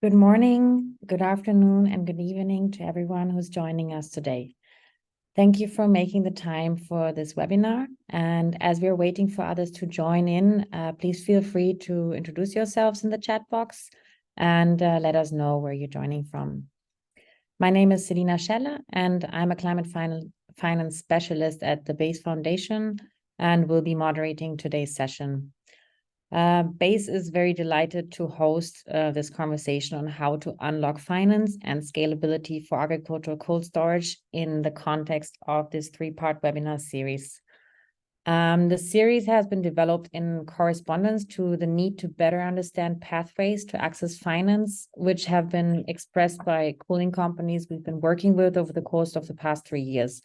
Good morning, good afternoon, and good evening to everyone who's joining us today. Thank you for making the time for this webinar. And as we're waiting for others to join in, please feel free to introduce yourselves in the chat box and let us know where you're joining from. My name is Selina Scheller, and I'm a climate finance specialist at the BASE Foundation and will be moderating today's session. BASE is very delighted to host this conversation on how to unlock finance and scalability for agricultural cold storage in the context of this three-part webinar series. The series has been developed in correspondence to the need to better understand pathways to access finance, which have been expressed by cooling companies we've been working with over the course of the past 3 years,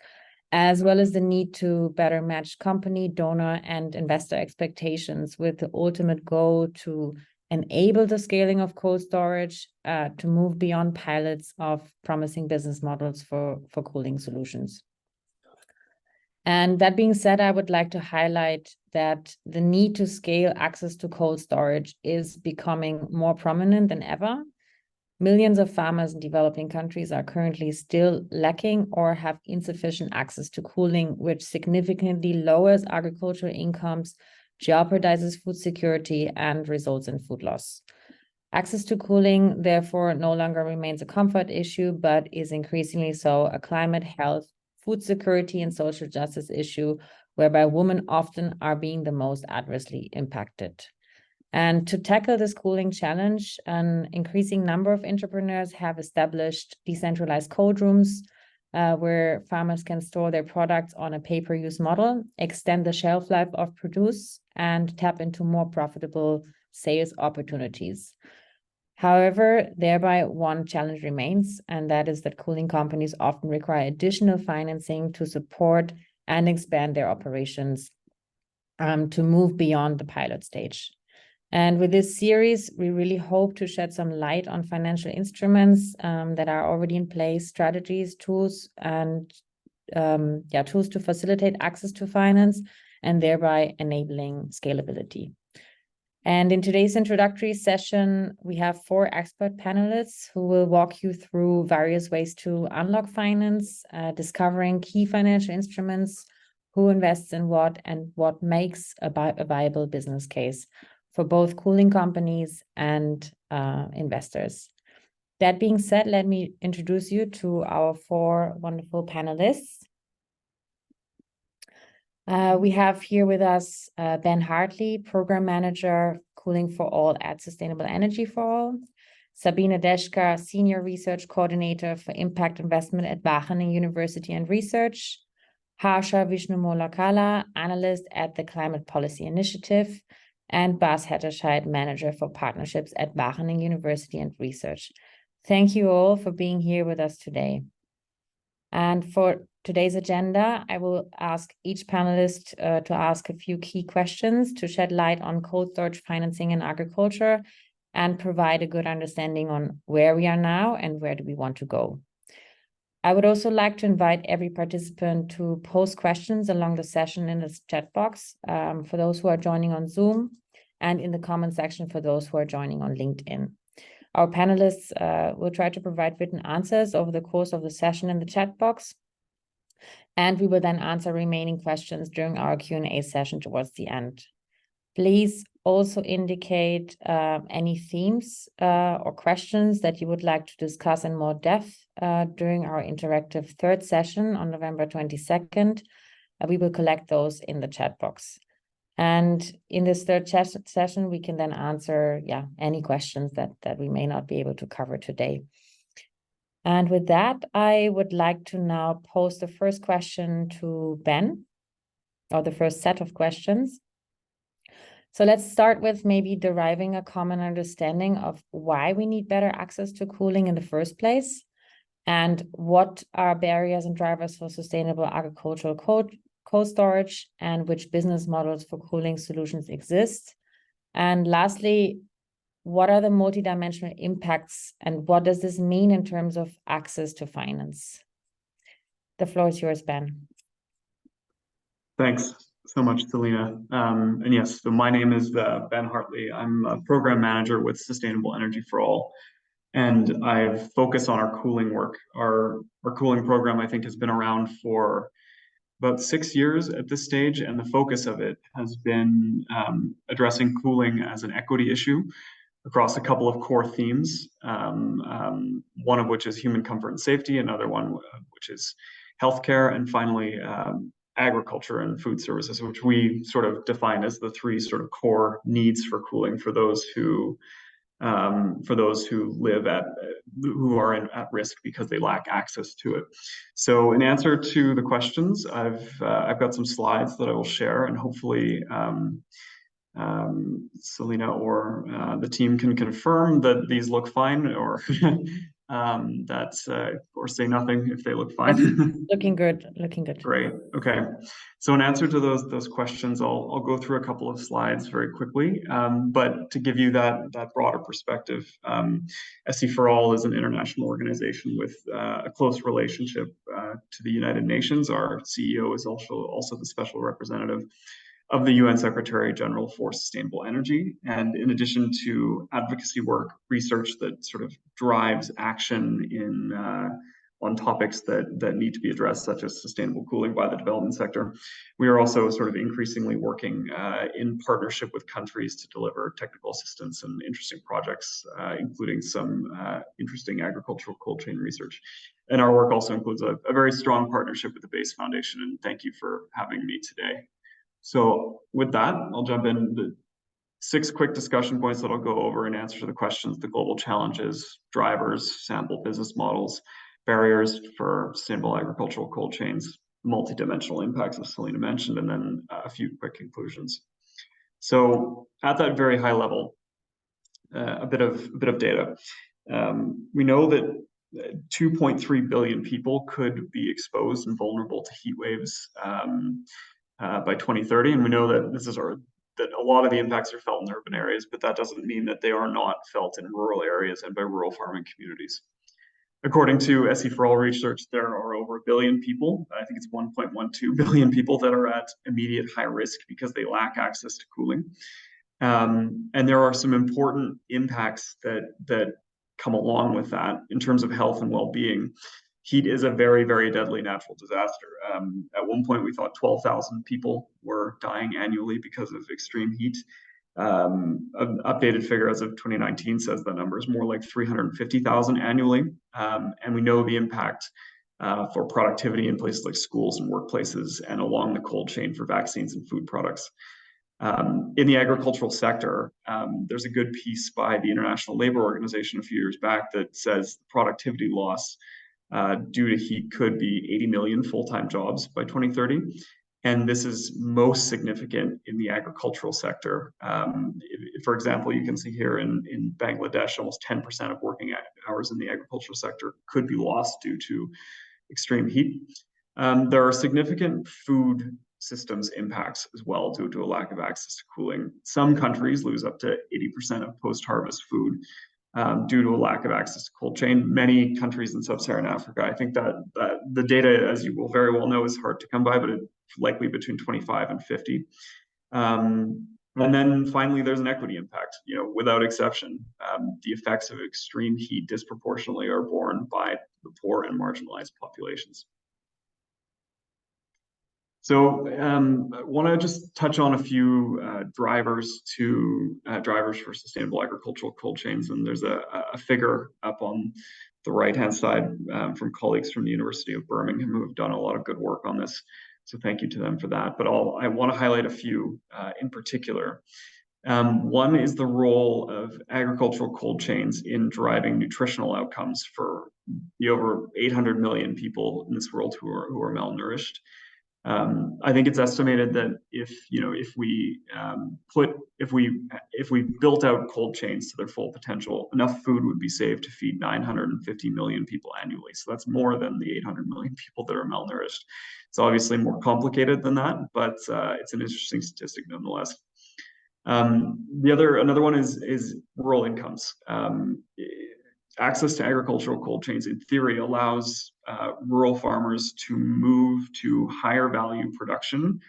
as well as the need to better match company, donor, and investor expectations with the ultimate goal to enable the scaling of cold storage to move beyond pilots of promising business models for cooling solutions. And that being said, I would like to highlight that the need to scale access to cold storage is becoming more prominent than ever. Millions of farmers in developing countries are currently still lacking or have insufficient access to cooling, which significantly lowers agricultural incomes, jeopardizes food security, and results in food loss. Access to cooling, therefore, no longer remains a comfort issue, but is increasingly so a climate, health, food security, and social justice issue, whereby women often are being the most adversely impacted. And to tackle this cooling challenge, an increasing number of entrepreneurs have established decentralized cold rooms where farmers can store their products on a pay-per-use model, extend the shelf life of produce, and tap into more profitable sales opportunities. However, thereby one challenge remains, and that is that cooling companies often require additional financing to support and expand their operations to move beyond the pilot stage. And with this series, we really hope to shed some light on financial instruments that are already in place, strategies, tools, and tools to facilitate access to finance and thereby enabling scalability. And in today's introductory session, we have 4 expert panelists who will walk you through various ways to unlock finance, discovering key financial instruments, who invests in what, and what makes a viable business case for both cooling companies and investors. That being said, let me introduce you to our 4 wonderful panelists. We have here with us Ben Hartley, Program Manager, Cooling for All at Sustainable Energy for All. Sabine Deschka, Senior Research Coordinator for Impact Investment at Wageningen University and Research. Harsha Vishnumolakala, Analyst at the Climate Policy Initiative. And Bas Hetterscheid, Manager for Partnerships at Wageningen University and Research. Thank you all for being here with us today. And for today's agenda, I will ask each panelist to ask a few key questions to shed light on cold storage financing in agriculture and provide a good understanding on where we are now and where do we want to go. I would also like to invite every participant to post questions along the session in the chat box for those who are joining on Zoom and in the comment section for those who are joining on LinkedIn. Our panelists will try to provide written answers over the course of the session in the chat box, and we will then answer remaining questions during our Q&A session towards the end. Please also indicate any themes or questions that you would like to discuss in more depth during our interactive 3rd session on November 22nd. We will collect those in the chat box. And in this 3rd session, we can then answer any questions that we may not be able to cover today. And with that, I would like to now pose the first question to Ben, or the first set of questions. So let's start with maybe deriving a common understanding of why we need better access to cooling in the first place, and what are barriers and drivers for sustainable agricultural cold storage, and which business models for cooling solutions exist. And lastly, what are the multidimensional impacts and what does this mean in terms of access to finance? The floor is yours, Ben. Thanks so much, Selina. And yes, so my name is Ben Hartley. I'm a program manager with Sustainable Energy for All. and I've focused on our cooling work. Our cooling program, I think, has been around for about 6 years at this stage, and the focus of it has been addressing cooling as an equity issue across a couple of core themes, one of which is human comfort and safety, another one which is healthcare, and finally agriculture and food services, which we sort of define as the three sort of core needs for cooling for those who live who are at risk because they lack access to it. So in answer to the questions, I've got some slides that I will share, and hopefully Selena or the team can confirm that these look fine, or or say nothing if they look fine. Looking good, looking good. Great. Okay. So in answer to those questions, I'll go through a couple of slides very quickly. But to give you that broader perspective, SE for All is an international organization with a close relationship to the United Nations. Our CEO is also the special representative of the UN Secretary General for Sustainable Energy. And in addition to advocacy work, research that sort of drives action on topics that need to be addressed, such as sustainable cooling by the development sector, we are also sort of increasingly working in partnership with countries to deliver technical assistance and interesting projects, including some interesting agricultural cold chain research. And our work also includes a very strong partnership with the Base Foundation, and thank you for having me today. So with that, I'll jump in. The 6 quick discussion points that I'll go over in answer to the questions: the global challenges, drivers, sample business models, barriers for sustainable agricultural cold chains, multidimensional impacts, as Selena mentioned, and then a few quick conclusions. So at that very high level, a bit of data. We know that 2.3 billion people could be exposed and vulnerable to heat waves by 2030, and we know that that a lot of the impacts are felt in urban areas, but that doesn't mean that they are not felt in rural areas and by rural farming communities. According to SE for All research, there are over 1 billion people, I think it's 1.12 billion people, that are at immediate high risk because they lack access to cooling. And there are some important impacts that come along with that in terms of health and well-being. Heat is a very, very deadly natural disaster. At one point, we thought 12,000 people were dying annually because of extreme heat. An updated figure as of 2019 says the number is more like 350,000 annually. And we know the impact for productivity in places like schools and workplaces, and along the cold chain for vaccines and food products. In the agricultural sector, there's a good piece by the International Labour Organization a few years back that says the productivity loss due to heat could be 80 million full-time jobs by 2030. And this is most significant in the agricultural sector. For example, you can see here in Bangladesh, almost 10% of working hours in the agricultural sector could be lost due to extreme heat. There are significant food systems impacts as well due to a lack of access to cooling. Some countries lose up to 80% of post-harvest food due to a lack of access to cold chain. Many countries in sub-Saharan Africa, I think that the data, as you will very well know, is hard to come by, but it's likely between 25 and 50. And then finally, there's an equity impact. Without exception, the effects of extreme heat disproportionately are borne by the poor and marginalized populations. So I want to just touch on a few drivers for sustainable agricultural cold chains. And there's a figure up on the right-hand side from colleagues from the University of Birmingham who have done a lot of good work on this. So thank you to them for that. But I want to highlight a few in particular. One is the role of agricultural cold chains in driving nutritional outcomes for the over 800 million people in this world who are malnourished. I think it's estimated that if we built out cold chains to their full potential, enough food would be saved to feed 950 million people annually. So that's more than the 800 million people that are malnourished. It's obviously more complicated than that, but it's an interesting statistic nonetheless. Another one is rural incomes. Access to agricultural cold chains, in theory, allows rural farmers to move to higher value production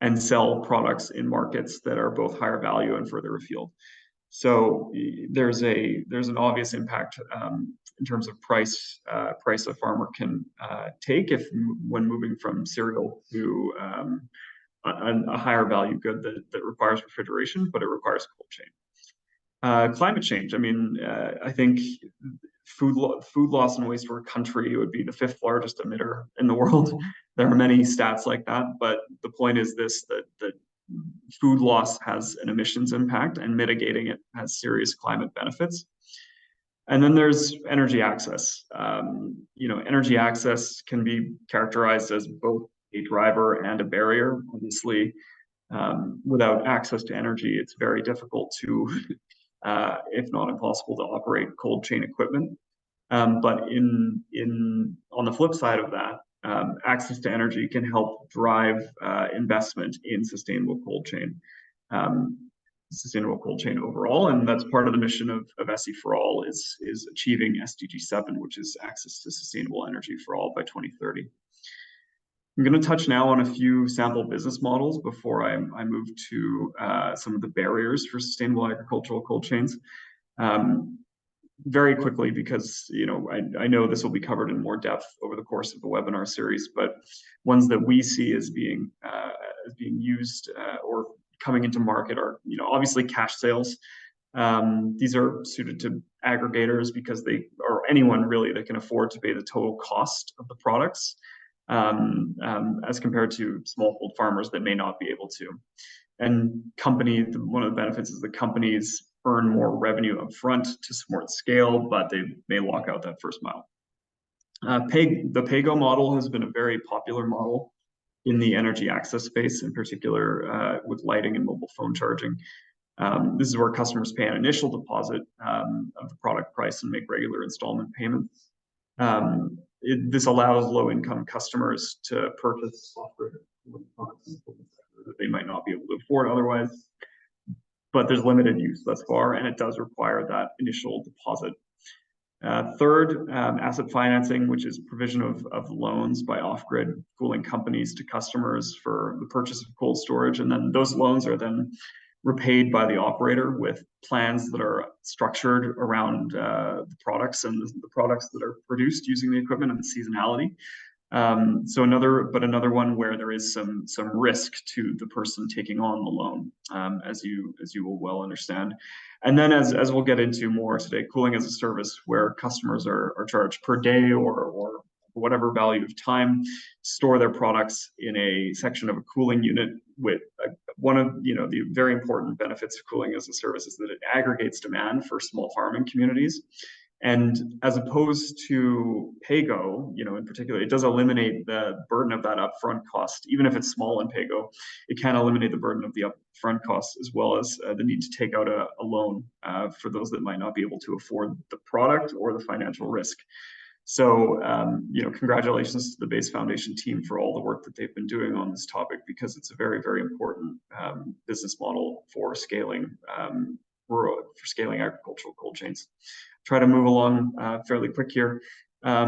and sell products in markets that are both higher value and further afield. So there's an obvious impact in terms of price a farmer can take when moving from cereal to a higher value good that requires refrigeration, but it requires cold chain. Climate change. I mean, I think food loss and waste for a country would be the 5th largest emitter in the world. There are many stats like that, but the point is this: that food loss has an emissions impact, and mitigating it has serious climate benefits. And then there's energy access. Energy access can be characterized as both a driver and a barrier. Obviously, without access to energy, it's very difficult to, if not impossible, to operate cold chain equipment. But on the flip side of that, access to energy can help drive investment in sustainable cold chain overall, and that's part of the mission of SE for All is achieving SDG 7, which is access to sustainable energy for all by 2030. I'm going to touch now on a few sample business models before I move to some of the barriers for sustainable agricultural cold chains. Very quickly, because I know this will be covered in more depth over the course of the webinar series, but ones that we see as being used or coming into market are obviously cash sales. These are suited to aggregators because or anyone really that can afford to pay the total cost of the products, as compared to smallhold farmers that may not be able to. And one of the benefits is the companies earn more revenue upfront to support scale, but they may lock out that first mile. The PAYGO model has been a very popular model in the energy access space, in particular with lighting and mobile phone charging. This is where customers pay an initial deposit of the product price and make regular installment payments. This allows low-income customers to purchase software products that they might not be able to afford otherwise. But there's limited use thus far, and it does require that initial deposit. Third, asset financing, which is provision of loans by off-grid cooling companies to customers for the purchase of cold storage. And then those loans are then repaid by the operator with plans that are structured around the products and the products that are produced using the equipment and the seasonality. So another one where there is some risk to the person taking on the loan, as you will well understand. And then as we'll get into more today, cooling as a service, where customers are charged per day or whatever value of time, store their products in a section of a cooling unit with one of the very important benefits of cooling as a service is that it aggregates demand for small farming communities. And as opposed to PAYGO, in particular, it does eliminate the burden of that upfront cost. Even if it's small in PAYGO, it can eliminate the burden of the upfront costs, as well as the need to take out a loan for those that might not be able to afford the product or the financial risk. So, congratulations to the Base Foundation team for all the work that they've been doing on this topic, because it's a very, very important business model for scaling agricultural cold chains. Try to move along fairly quick here. I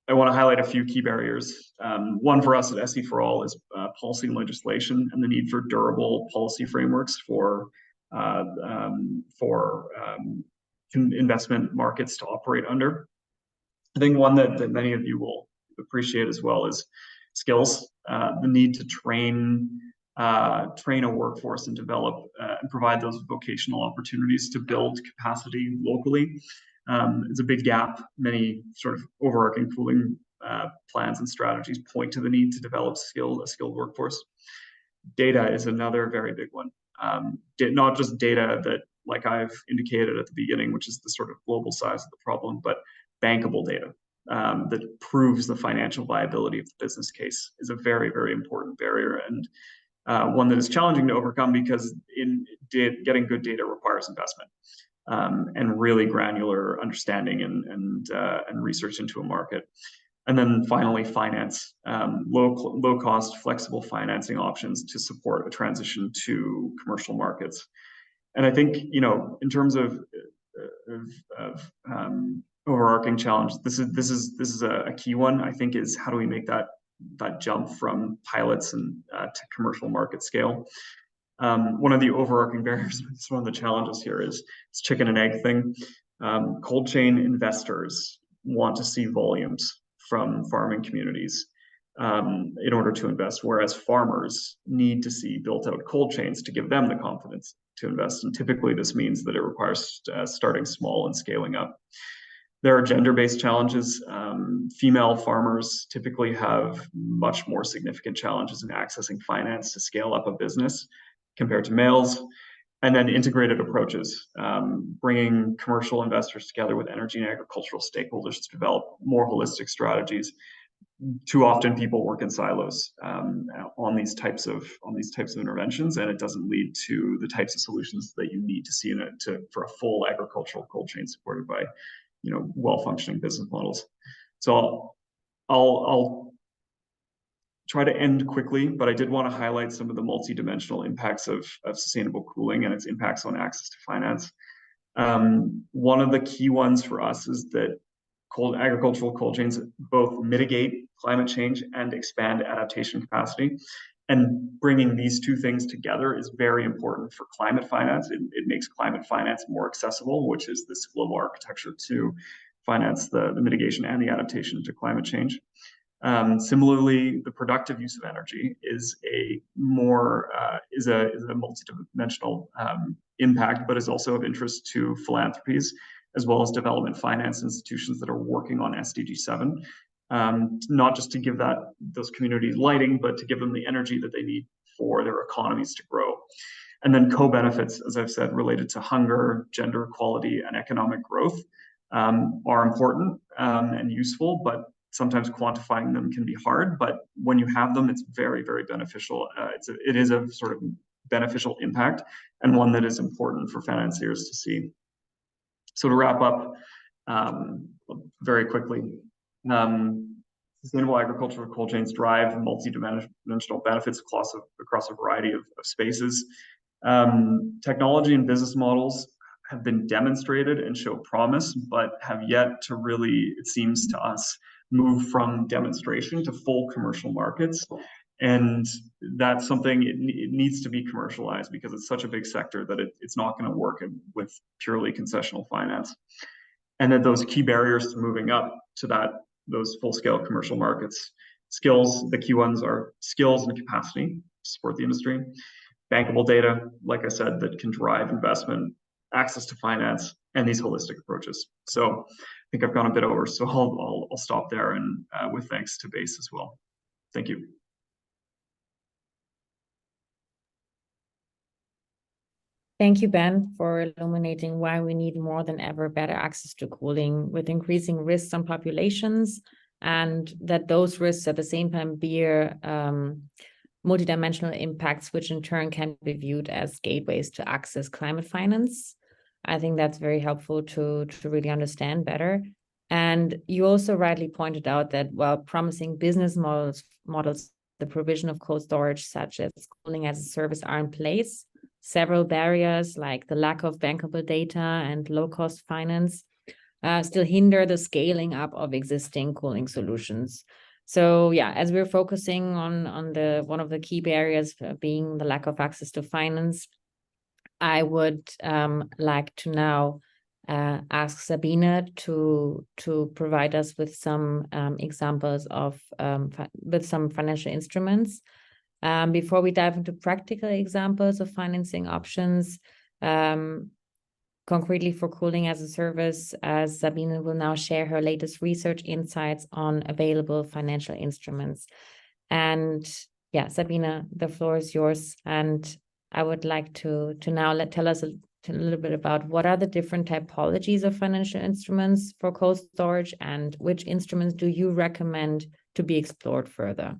want to highlight a few key barriers. One for us at SE for All is policy and legislation, and the need for durable policy frameworks for investment markets to operate under. I think one that many of you will appreciate as well is skills. The need to train a workforce and develop and provide those vocational opportunities to build capacity locally. It's a big gap. Many sort of overarching cooling plans and strategies point to the need to develop a skilled workforce. Data is another very big one. Not just data that, like I've indicated at the beginning, which is the sort of global size of the problem, but bankable data that proves the financial viability of the business case is a very, very important barrier, and one that is challenging to overcome, because getting good data requires investment and really granular understanding and research into a market. And then finally, finance, low cost, flexible financing options to support a transition to commercial markets. And I think, in terms of overarching challenge, this is a key one, I think, is how do we make that jump from pilots and to commercial market scale. One of the overarching barriers, it's one of the challenges here is it's chicken and egg thing. Cold chain investors want to see volumes from farming communities in order to invest, whereas farmers need to see built out cold chains to give them the confidence to invest. And typically this means that it requires starting small and scaling up. There are gender-based challenges. Female farmers typically have much more significant challenges in accessing finance to scale up a business compared to males. And then integrated approaches, bringing commercial investors together with energy and agricultural stakeholders to develop more holistic strategies. Too often people work in silos on these types of interventions, and it doesn't lead to the types of solutions that you need to see for a full agricultural cold chain supported by well-functioning business models. So I'll try to end quickly, but I did want to highlight some of the multi-dimensional impacts of sustainable cooling and its impacts on access to finance. One of the key ones for us is that agricultural cold chains both mitigate climate change and expand adaptation capacity. And bringing these two things together is very important for climate finance. It makes climate finance more accessible, which is this global architecture to finance the mitigation and the adaptation to climate change. Similarly, the productive use of energy is a multidimensional impact, but is also of interest to philanthropies as well as development finance institutions that are working on SDG 7, not just to give those communities lighting, but to give them the energy that they need for their economies to grow. And then co-benefits, as I've said, related to hunger, gender equality, and economic growth are important and useful, but sometimes quantifying them can be hard. But when you have them, it's very, very beneficial. It is a sort of beneficial impact and one that is important for financiers to see. So to wrap up very quickly, sustainable agricultural cold chains drive multi-dimensional benefits across a variety of spaces. Technology and business models have been demonstrated and show promise, but have yet to really, it seems to us, move from demonstration to full commercial markets. And that's something it needs to be commercialized because it's such a big sector that it's not going to work with purely concessional finance. And that those key barriers to moving up to those full-scale commercial markets, the key ones are skills and capacity to support the industry, bankable data, like I said, that can drive investment, access to finance, and these holistic approaches. So I think I've gone a bit over, so I'll stop there, and with thanks to Base as well. Thank you. Thank you, Ben, for illuminating why we need more than ever better access to cooling with increasing risks on populations, and that those risks at the same time bear multidimensional impacts, which in turn can be viewed as gateways to access climate finance. I think that's very helpful to really understand better. And you also rightly pointed out that while promising business models, the provision of cold storage, such as cooling as a service, are in place, several barriers like the lack of bankable data and low-cost finance still hinder the scaling up of existing cooling solutions. So yeah, as we're focusing on one of the key barriers being the lack of access to finance, I would like to now ask Sabine to provide us with some examples of with some financial instruments. Before we dive into practical examples of financing options, concretely for cooling as a service, as Sabine will now share her latest research insights on available financial instruments. And yeah, Sabine, the floor is yours. And I would like to now tell us a little bit about what are the different typologies of financial instruments for cold storage, and which instruments do you recommend to be explored further?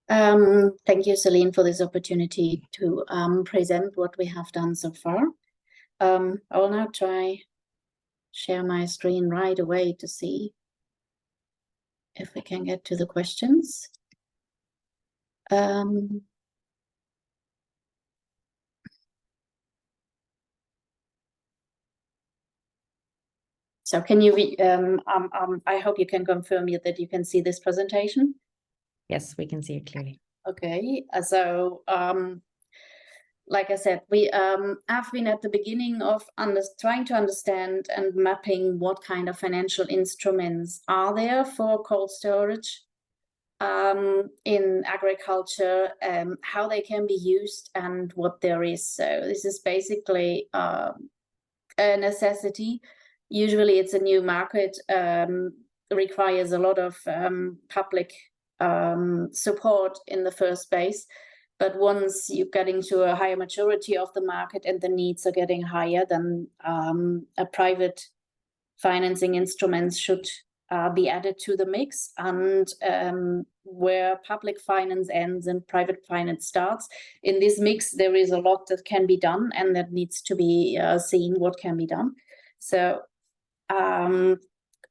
Thank you, Celine, for this opportunity to present what we have done so far. I will now share my screen right away to see if we can get to the questions. So can you, I hope you can confirm that you can see this presentation? Yes, we can see it clearly. Okay, so like I said, we have been at the beginning of trying to understand and mapping what kind of financial instruments are there for cold storage in agriculture, how they can be used and what there is. So this is basically a necessity. Usually it's a new market, requires a lot of public support in the first place. But once you're getting to a higher maturity of the market and the needs are getting higher, then a private financing instruments should be added to the mix. And where public finance ends and private finance starts, in this mix, there is a lot that can be done and that needs to be seen what can be done. So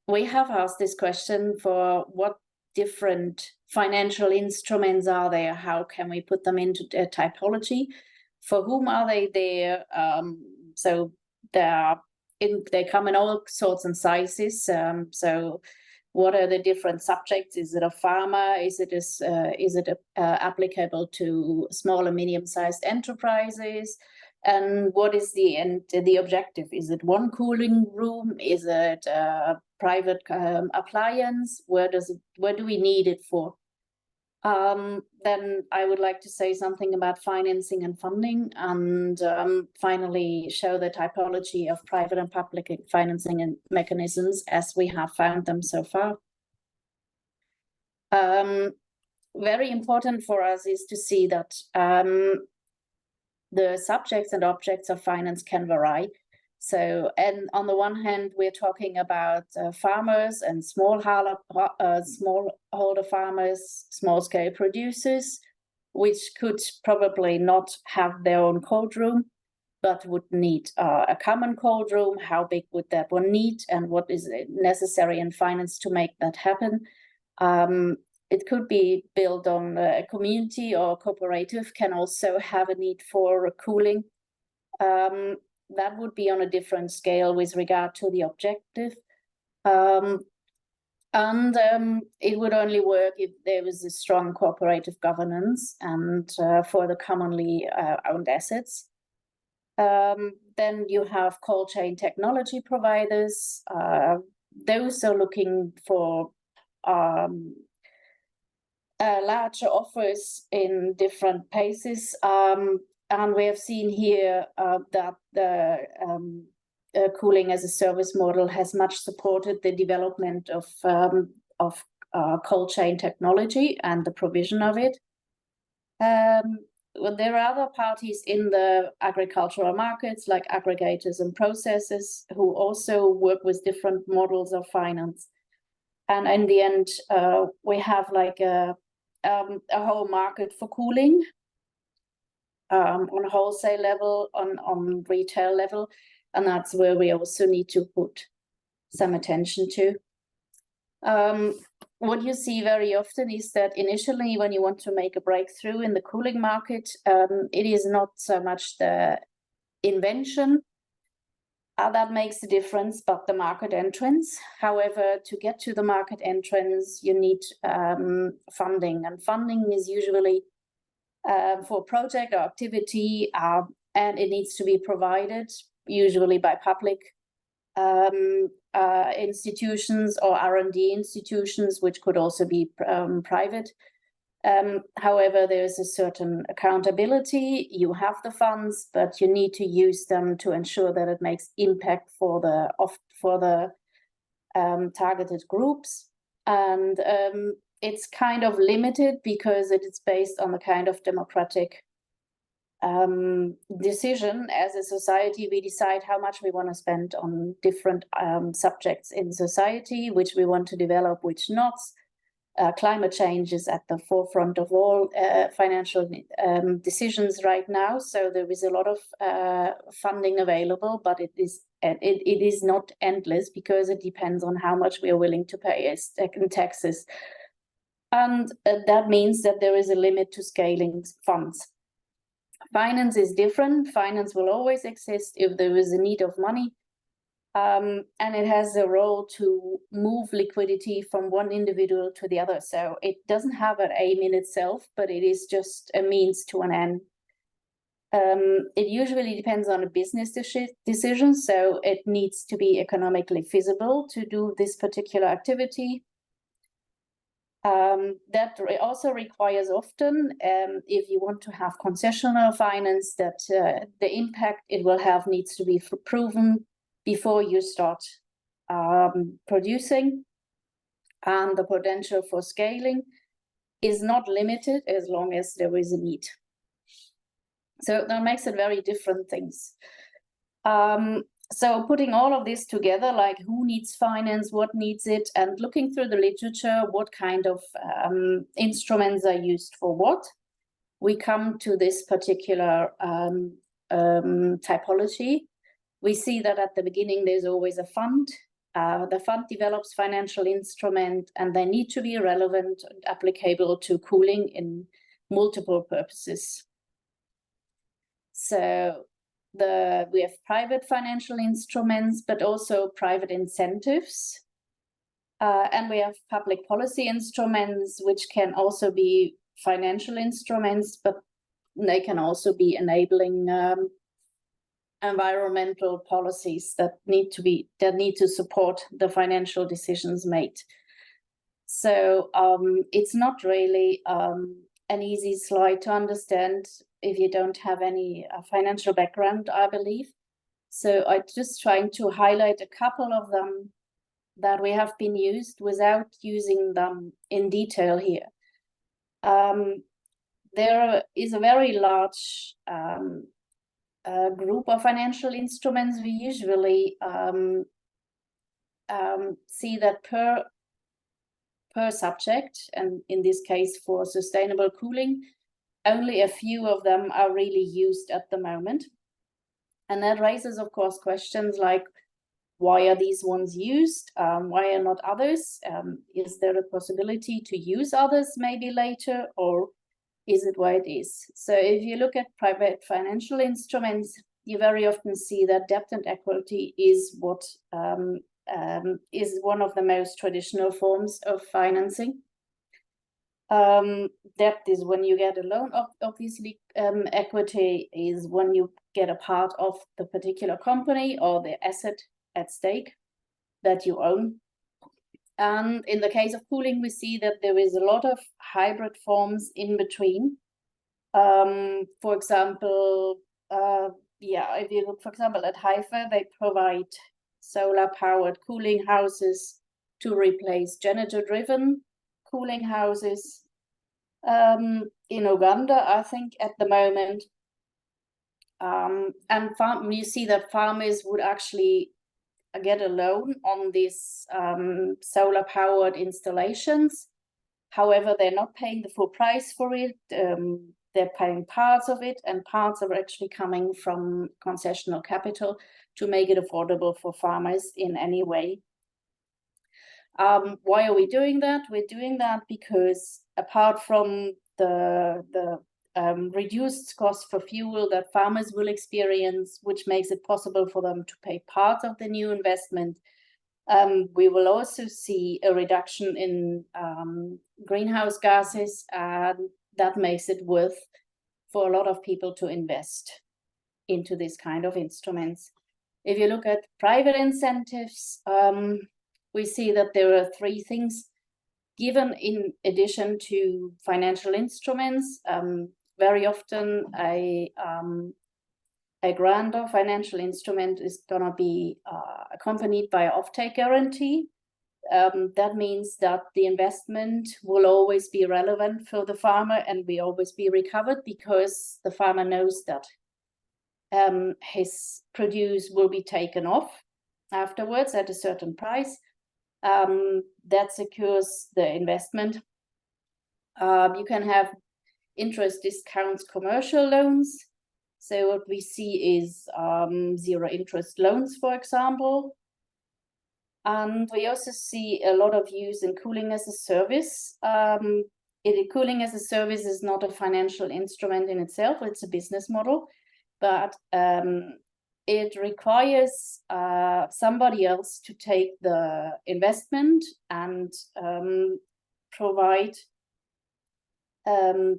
we have asked this question for what different financial instruments are there? How can we put them into a typology? For whom are they there? So they come in all sorts and sizes. So what are the different subjects? Is it a farmer? Is it applicable to small and medium-sized enterprises? And what is the objective? Is it one cooling room? Is it a private appliance? Where do we need it for? Then I would like to say something about financing and funding, and finally show the typology of private and public financing and mechanisms as we have found them so far. Very important for us is to see that the subjects and objects of finance can vary. So, and on the one hand, we're talking about farmers and smallholder farmers, small-scale producers, which could probably not have their own cold room, but would need a common cold room. How big would that one need, and what is necessary in finance to make that happen? It could be built on a community, or cooperative can also have a need for cooling. That would be on a different scale with regard to the objective. And it would only work if there was a strong cooperative governance and for the commonly owned assets. Then you have cold chain technology providers. Those are looking for larger offers in different paces. And we have seen here that the cooling as a service model has much supported the development of cold chain technology and the provision of it. Well, there are other parties in the agricultural markets, like aggregators and processors, who also work with different models of finance. And in the end, we have like a whole market for cooling. On wholesale level, on retail level, and that's where we also need to put some attention to. What you see very often is that initially, when you want to make a breakthrough in the cooling market, it is not so much the invention that makes the difference, but the market entrance. However, to get to the market entrance, you need funding, and funding is usually for project or activity, and it needs to be provided usually by public institutions or R&D institutions, which could also be private. However, there's a certain accountability. You have the funds, but you need to use them to ensure that it makes impact for the targeted groups. And it's kind of limited because it is based on a kind of democratic decision. As a society, we decide how much we want to spend on different subjects in society, which we want to develop, which not. Climate change is at the forefront of all financial decisions right now. So there is a lot of funding available, but it is not endless, because it depends on how much we are willing to pay as taxes. And that means that there is a limit to scaling funds. Finance is different. Finance will always exist. If there is a need of money, And it has a role to move liquidity from one individual to the other. So it doesn't have an aim in itself, but it is just a means to an end. It usually depends on a business decision, so it needs to be economically feasible to do this particular activity. That also requires often, if you want to have concessional finance, that the impact it will have needs to be proven before you start producing, and the potential for scaling is not limited as long as there is a need. So that makes it very different things. So putting all of this together, like who needs finance, what needs it, and looking through the literature, what kind of instruments are used for what, we come to this particular typology. We see that at the beginning, there's always a fund. The fund develops financial instrument, and they need to be relevant and applicable to cooling in multiple purposes. So we have private financial instruments, but also private incentives. And we have public policy instruments, which can also be financial instruments, but they can also be enabling environmental policies that need to support the financial decisions made. So it's not really an easy slide to understand if you don't have any financial background, I believe. So I'm just trying to highlight a couple of them that we have been used without using them in detail here. There is a very large group of financial instruments. We usually see that per subject, and in this case for sustainable cooling, only a few of them are really used at the moment. And that raises, of course, questions like, why are these ones used? Why are not others? Is there a possibility to use others maybe later, or is it why it is? So if you look at private financial instruments, you very often see that debt and equity is what is one of the most traditional forms of financing. Debt is when you get a loan, obviously. Equity is when you get a part of the particular company or the asset at stake that you own. And in the case of cooling, we see that there is a lot of hybrid forms in between. For example, if you look, for example, at Haifa, they provide solar-powered cooling houses to replace generator-driven cooling houses. In Uganda, I think at the moment, and you see that farmers would actually get a loan on these solar-powered installations. However, they're not paying the full price for it. They're paying parts of it, and parts are actually coming from concessional capital to make it affordable for farmers in any way. Why are we doing that? We're doing that because apart from the reduced cost for fuel that farmers will experience, which makes it possible for them to pay part of the new investment, we will also see a reduction in greenhouse gases, and that makes it worth for a lot of people to invest into this kind of instruments. If you look at private incentives, we see that there are three things given in addition to financial instruments. Very often a grant or financial instrument is going to be accompanied by an offtake guarantee. That means that the investment will always be relevant for the farmer and will always be recovered, because the farmer knows that his produce will be taken off afterwards at a certain price. That secures the investment. You can have interest discounts, commercial loans. So what we see is zero interest loans, for example. And we also see a lot of use in cooling as a service. Cooling as a service is not a financial instrument in itself, it's a business model, but it requires somebody else to take the investment and provide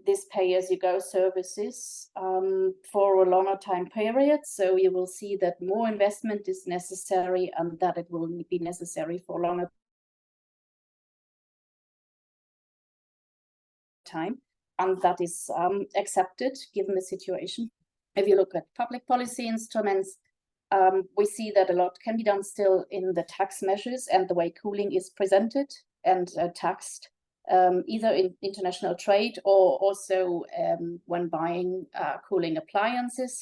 this pay-as-you-go services for a longer time period. So you will see that more investment is necessary and that it will be necessary for longer time. And that is accepted given the situation. If you look at public policy instruments, we see that a lot can be done still in the tax measures and the way cooling is presented and taxed, either in international trade or also when buying cooling appliances.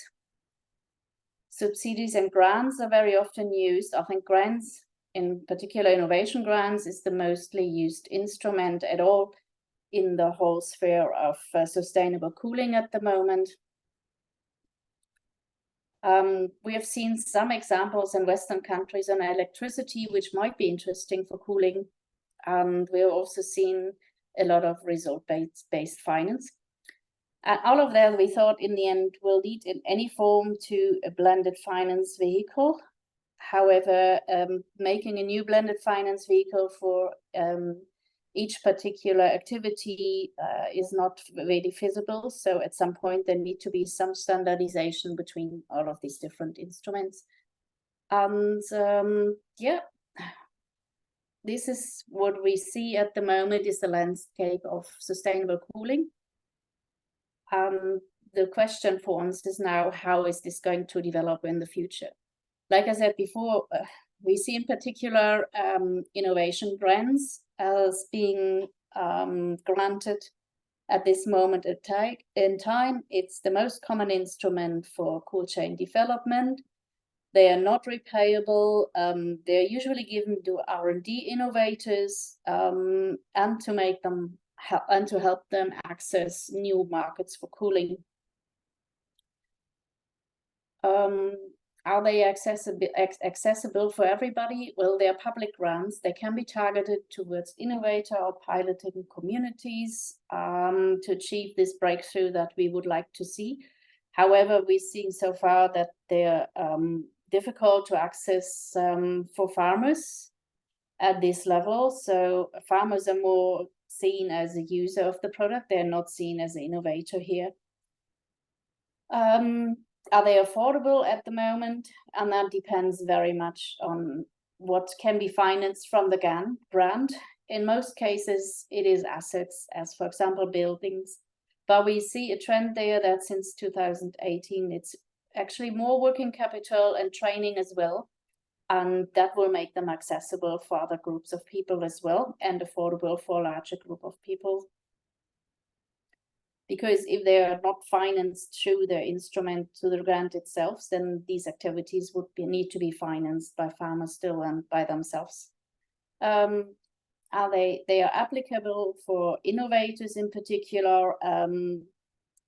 Subsidies and grants are very often used. I think grants, in particular innovation grants, is the mostly used instrument at all in the whole sphere of sustainable cooling at the moment. We have seen some examples in Western countries on electricity, which might be interesting for cooling. And we have also seen a lot of result-based finance. And all of that, we thought in the end will lead in any form to a blended finance vehicle. However, making a new blended finance vehicle for each particular activity is not really feasible. So at some point, there need to be some standardization between all of these different instruments. And yeah, this is what we see at the moment is the landscape of sustainable cooling. The question for us is now, how is this going to develop in the future? Like I said before, we see in particular innovation grants as being granted at this moment in time. It's the most common instrument for cool chain development. They are not repayable. They're usually given to R&D innovators and to make them and to help them access new markets for cooling. Are they accessible for everybody? Well, they are public grants. They can be targeted towards innovator or piloting communities to achieve this breakthrough that we would like to see. However, we've seen so far that they're difficult to access for farmers at this level. So farmers are more seen as a user of the product. They're not seen as an innovator here. Are they affordable at the moment? And that depends very much on what can be financed from the grant. In most cases, it is assets, as for example, buildings. But we see a trend there that since 2018, it's actually more working capital and training as well. And that will make them accessible for other groups of people as well and affordable for a larger group of people. Because if they are not financed through the instrument to the grant itself, then these activities would need to be financed by farmers still and by themselves. They are applicable for innovators in particular.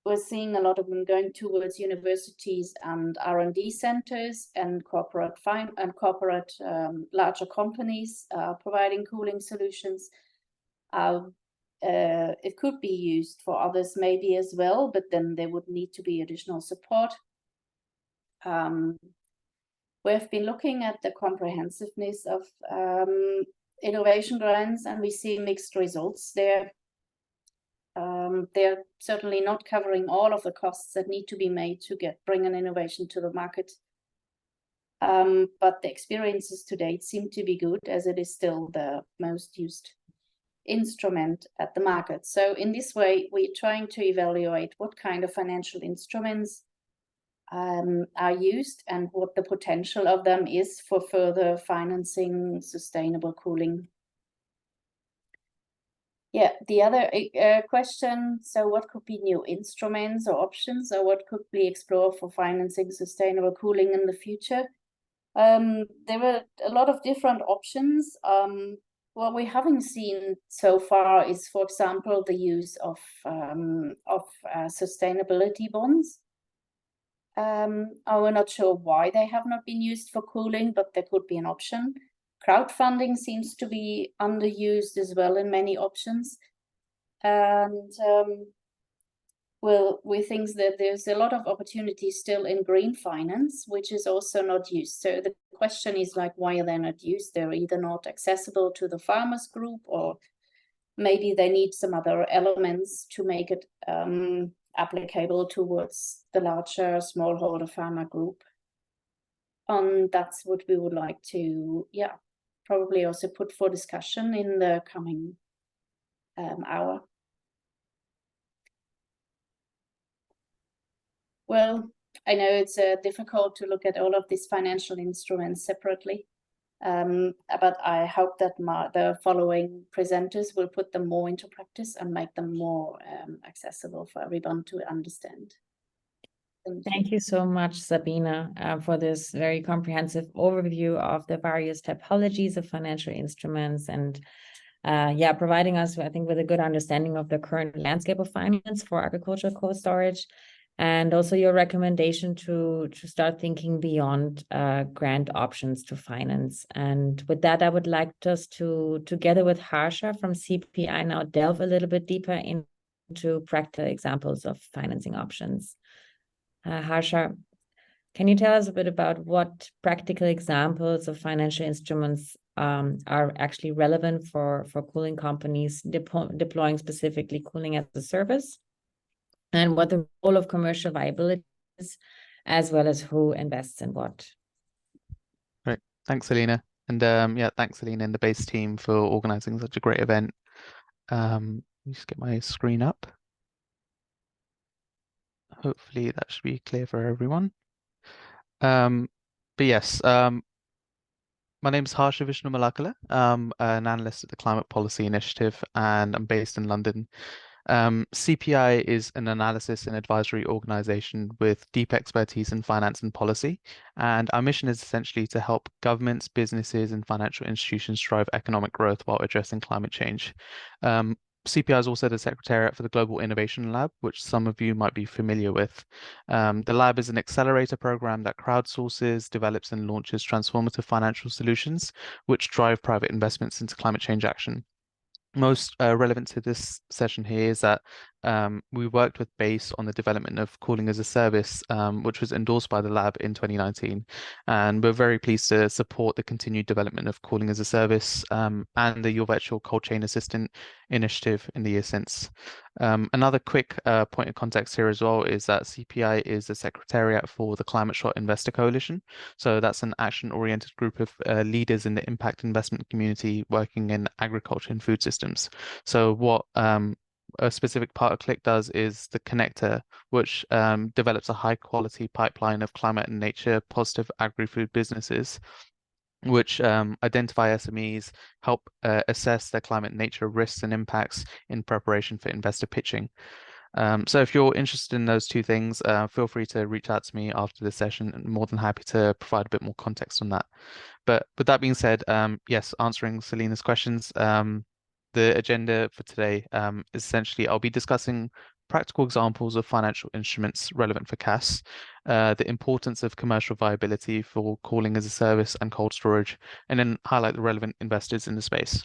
We're seeing a lot of them going towards universities and R&D centers and corporate larger companies providing cooling solutions. It could be used for others maybe as well, but then there would need to be additional support. We've been looking at the comprehensiveness of innovation grants, and we see mixed results there. They're certainly not covering all of the costs that need to be made to bring an innovation to the market. But the experiences to date seem to be good, as it is still the most used instrument at the market. So in this way, we're trying to evaluate what kind of financial instruments are used and what the potential of them is for further financing sustainable cooling. Yeah, the other question, so what could be new instruments or options, or what could we explore for financing sustainable cooling in the future? There were a lot of different options. What we haven't seen so far is, for example, the use of sustainability bonds. We're not sure why they have not been used for cooling, but there could be an option. Crowdfunding seems to be underused as well in many options. And Well, we think that there's a lot of opportunities still in green finance, which is also not used. So the question is like, why are they not used? They're either not accessible to the farmers group, or maybe they need some other elements to make it applicable towards the larger smallholder farmer group. That's what we would like to, probably also put for discussion in the coming hour. Well, I know it's difficult to look at all of these financial instruments separately, but I hope that the following presenters will put them more into practice and make them more accessible for everyone to understand. Thank you so much, Sabina, for this very comprehensive overview of the various typologies of financial instruments, and providing us, I think, with a good understanding of the current landscape of finance for agricultural cold storage, and also your recommendation to start thinking beyond grant options to finance. And with that, I would like us to, together with Harsha from CPI, now delve a little bit deeper into practical examples of financing options. Harsha, can you tell us a bit about what practical examples of financial instruments are actually relevant for cooling companies deploying specifically cooling as a service, and what the role of commercial viability is, as well as who invests in what? Great. Thanks, Selena. And thanks, Selena and the base team for organizing such a great event. Let me just get my screen up. Hopefully that should be clear for everyone. But yes, my name is Harsha Vishnu-Malakala. I'm an analyst at the Climate Policy Initiative, and I'm based in London. CPI is an analysis and advisory organization with deep expertise in finance and policy, and our mission is essentially to help governments, businesses, and financial institutions drive economic growth while addressing climate change. CPI is also the Secretariat for the Global Innovation Lab, which some of you might be familiar with. The lab is an accelerator program that crowdsources, develops, and launches transformative financial solutions which drive private investments into climate change action. Most relevant to this session here is that we worked with BASE on the development of cooling as a service, which was endorsed by the lab in 2019. And we're very pleased to support the continued development of cooling as a service and the Your Virtual Cold Chain Assistant initiative in the year since. Another quick point of context here as well is that CPI is the secretariat for the Climate Shot Investor Coalition. So that's an action-oriented group of leaders in the impact investment community working in agriculture and food systems. So what a specific part of CLIC does is the connector, which develops a high-quality pipeline of climate and nature positive agri-food businesses, which identify SMEs, help assess their climate and nature risks and impacts in preparation for investor pitching. So if you're interested in those two things, feel free to reach out to me after the session. I'm more than happy to provide a bit more context on that. But with that being said, yes, answering Selena's questions, the agenda for today is essentially I'll be discussing practical examples of financial instruments relevant for CaaS, the importance of commercial viability for cooling as a service and cold storage, and then highlight the relevant investors in the space.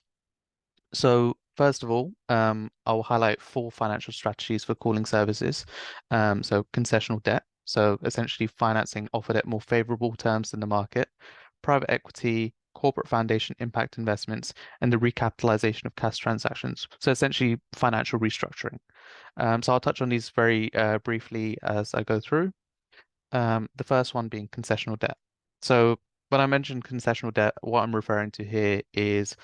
So first of all, I'll highlight 4 financial strategies for cooling services. So concessional debt, so essentially financing offered at more favorable terms than the market, private equity, corporate foundation impact investments, and the recapitalization of CaaS transactions. So essentially financial restructuring. So I'll touch on these very briefly as I go through. The first one being concessional debt. So when I mention concessional debt, what I'm referring to here is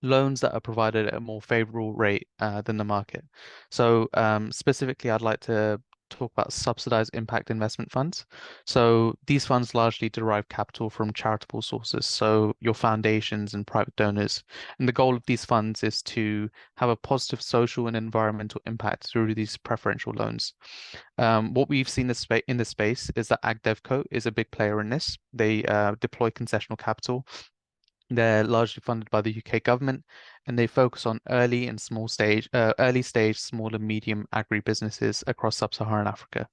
loans that are provided at a more favorable rate than the market. So specifically, I'd like to talk about subsidized impact investment funds. So these funds largely derive capital from charitable sources, so your foundations and private donors. And the goal of these funds is to have a positive social and environmental impact through these preferential loans. What we've seen in this space is that AgDevCo is a big player in this. They deploy concessional capital. They're largely funded by the UK government, and they focus on early stage, small and medium agri-businesses across sub-Saharan Africa.